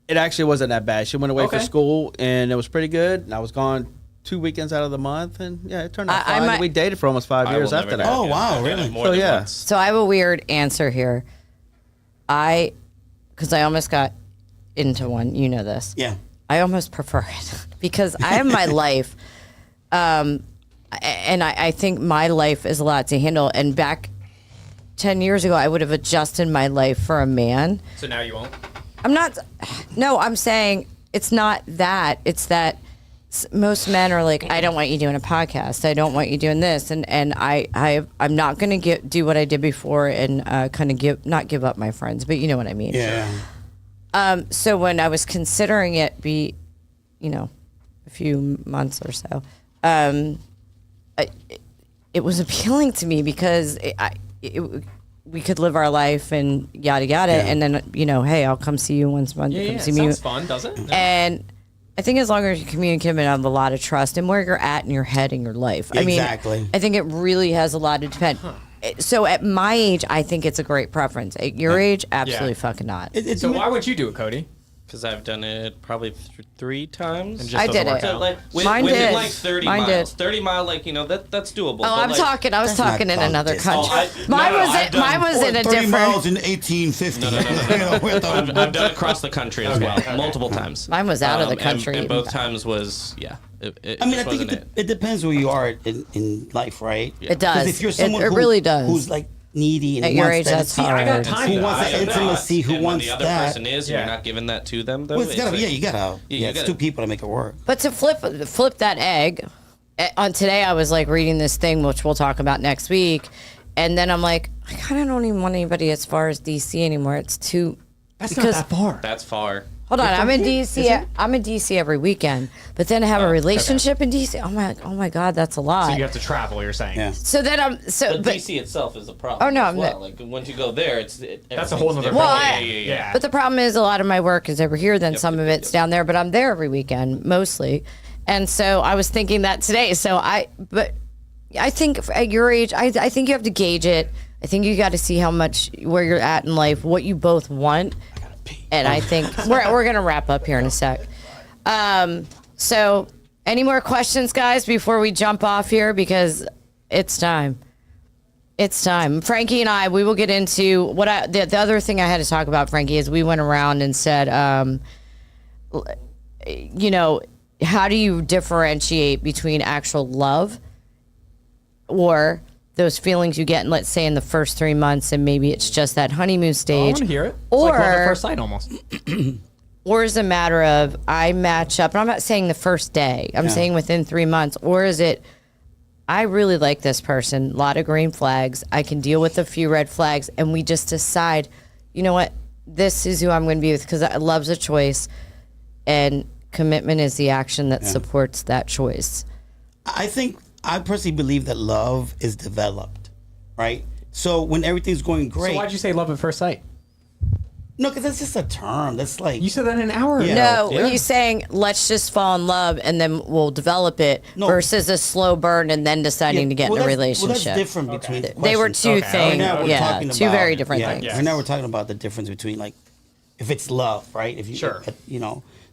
It actually wasn't that bad. She went away for Okay. school, and it was pretty good. And I was gone 2 weekends out of the month, and yeah, it turned out I fine. might- We dated for almost 5 I years will after never that. do Oh, it. wow, I've done really? it more So, than yeah. once. So I have a weird answer here. Because I almost got into one. You know this. Yeah. I almost prefer it because I have my life. And I think my life is a lot to handle. And back 10 years ago, I would have adjusted my life for a man. So now you won't. I'm not. No, I'm saying it's not that. It's that most men are like, I don't want you doing a podcast. I don't want you doing this, and I'm not going to do what I did before and kind of not give up my friends, but you know what I mean. Yeah. So when I was considering it, a few months or so, it was appealing to me because we could live our life and yada yada, and then hey, I'll come see you once a month. Yeah, come yeah. see me. Sounds fun, does it? And I think as long as you communicate and have a lot of trust and where you're at in your head and your life. Exactly. I think it really has a lot to depend. So at my age, I think it's a great preference. At your age, absolutely fucking not. So why would you do it, Cody? Because I've done it probably 3 times. And just I doesn't did work it. out? Like, Mine within did. like 30 Mine miles. did. 30 mile, that's doable. Oh, I was talking in not another long country. distance. Mine I've was in a 30 different. miles in 1850. I've done it across the country as well, multiple times. Mine was out of the And- country. And both times was, it I mean, I just think wasn't it depends where you are in life, right? It does. 'Cause if you're someone it really does. who's like needy and At your wants age, that, that's see, hard. I got time. Who though. wants I that have intimacy? Who and wants when the other that? person is, and Yeah. you're not giving that to them, though. Well, it's gotta be, like- you gotta. you It's gotta- 2 people to make it work. But to flip that egg, on today I was like reading this thing, which we'll talk about next week, and then I'm like, I kind of don't even want anybody as far as DC anymore. It's too. That's because, not that far. That's far. Hold on, I'm in DC. I'm in DC every weekend, but then have a relationship in DC. Oh my God, that's a lot. So you have to travel. You're saying. Yeah. So then But DC itself is a problem. Oh, no, as I'm well. not- Like once you go there, That's a whole nother. Well, problem. I- yeah. But the problem is a lot of my work is over here, then some of it's down there, but I'm there every weekend mostly. And so I was thinking that today. But I think at your age, I think you have to gauge it. I think you got to see how much, where you're at in life, what you both want. And I think we're going to wrap up here in a sec. So any more questions, guys, before we jump off here? Because it's time. It's time. Frankie and we will get into the other thing I had to talk about, Frankie, is we went around and said, how do you differentiate between actual love or those feelings you get, let's say in the first 3 months, and maybe it's just that honeymoon I stage. want to hear it. It's like love at Or, first sight, almost. or is it a matter of I match up, and I'm not saying the first day, I'm saying within 3 months, or is it I really like this person, a lot of green flags, I can deal with a few red flags, and we just decide, you know what, this is who I'm going to be with, because love's a choice, and commitment is the action that supports that choice. I personally believe that love is developed, right? So when everything's going great, So why'd you say love at first sight? no, because that's just a term. That's like You said that an hour ago. Yeah. No, Yeah. he's saying let's just fall in love and then we'll develop it No. versus a slow burn and then deciding to get in a relationship. Well, that's different between. They were two questions. things. Right now we're Yeah, talking two about- very different yeah, things. Right now we're talking about the difference between like if it's love, right? If you, Sure.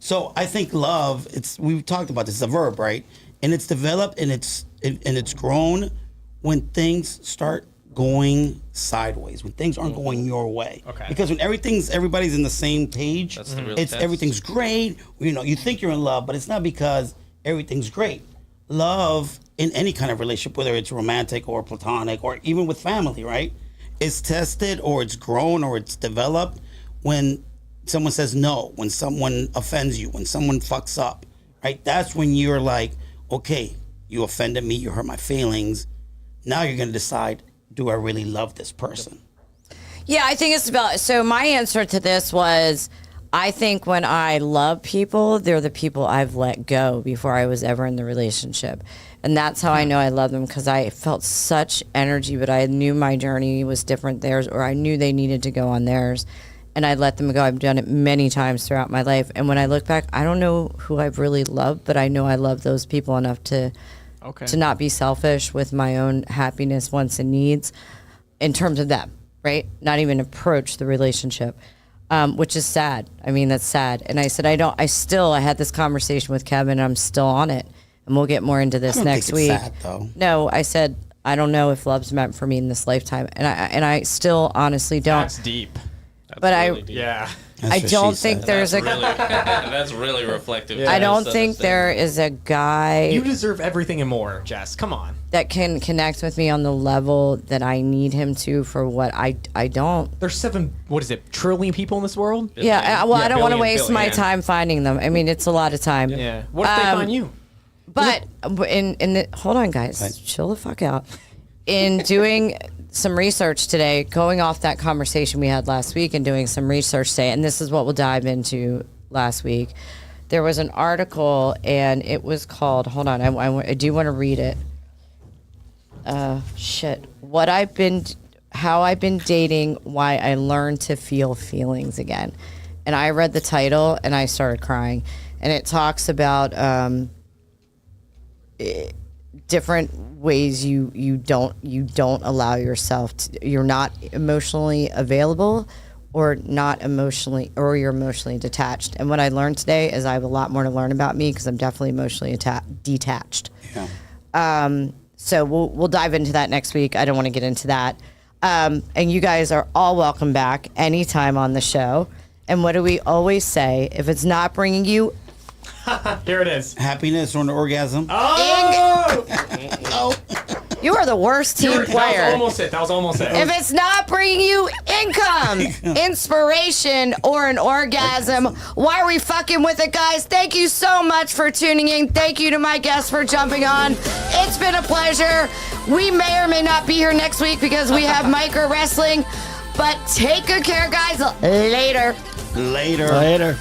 So I think love. We've talked about this. It's a verb, right? And it's developed and it's grown when things start going sideways, when things aren't going your way. Okay. Because when everybody's in the same page, That's the real it's test. everything's great. You think you're in love, but it's not because everything's great. love in any kind of relationship, whether it's romantic or platonic or even with family, right? It's tested or it's grown or it's developed when someone says no, when someone offends you, when someone fucks up, right? That's when you're like, okay, you offended me, you hurt my feelings. Now you're going to decide, do I really love this person? Yeah, I think it's about. So my answer to this was, I think when I love people, they're the people I've let go before I was ever in the relationship. And that's how I know I love them, because I felt such energy, but I knew my journey was different theirs, or I knew they needed to go on theirs. And I let them go. I've done it many times throughout my life. And when I look back, I don't know who I've really loved, but I know I love those people enough to not be selfish with my own happiness, wants, and needs in terms of them, right? Not even approach the relationship, which is sad. I mean, that's sad. And I said, I had this conversation with Kevin, and I'm still on it. And we'll get more into this next week. Sad, though. No, I said, I don't know if love's meant for me in this lifetime. And I still honestly don't. That's deep. But really deep. Yeah. I don't think there's a. That's really reflective. I don't think there is a guy You deserve everything and more, Jess. Come on. that can connect with me on the level that I need him to for what I don't. There's 7, what is it, trillion people in this world? Yeah, I don't want to billion, waste my billion. time finding them. I mean, it's a lot of time. Yeah. What if they find you? But hold on, guys, chill the fuck out. In doing some research today, going off that conversation we had last week and doing some research today, and this is what we'll dive into last week. There was an article, and it was called, hold on, I do want to read it. How I've been dating, why I learned to feel feelings again. And I read the title and I started crying. And it talks about different ways you don't allow yourself to, you're not emotionally available or you're emotionally detached. And what I learned today is I have a lot more to learn about me, because I'm definitely emotionally detached. Yeah. So we'll dive into that next week. I don't want to get into that. And you guys are all welcome back anytime on the show. And what do we always say? If it's not bringing you Here it is. Happiness or an orgasm. Oh! you are the worst team That player. was almost it. If it's not bringing you income, inspiration, or an orgasm, why are we fucking with it, guys? Thank you so much for tuning in. Thank you to my guests for jumping on. It's been a pleasure. We may or may not be here next week because we have micro wrestling. But take good care, guys. Later. Later. Later.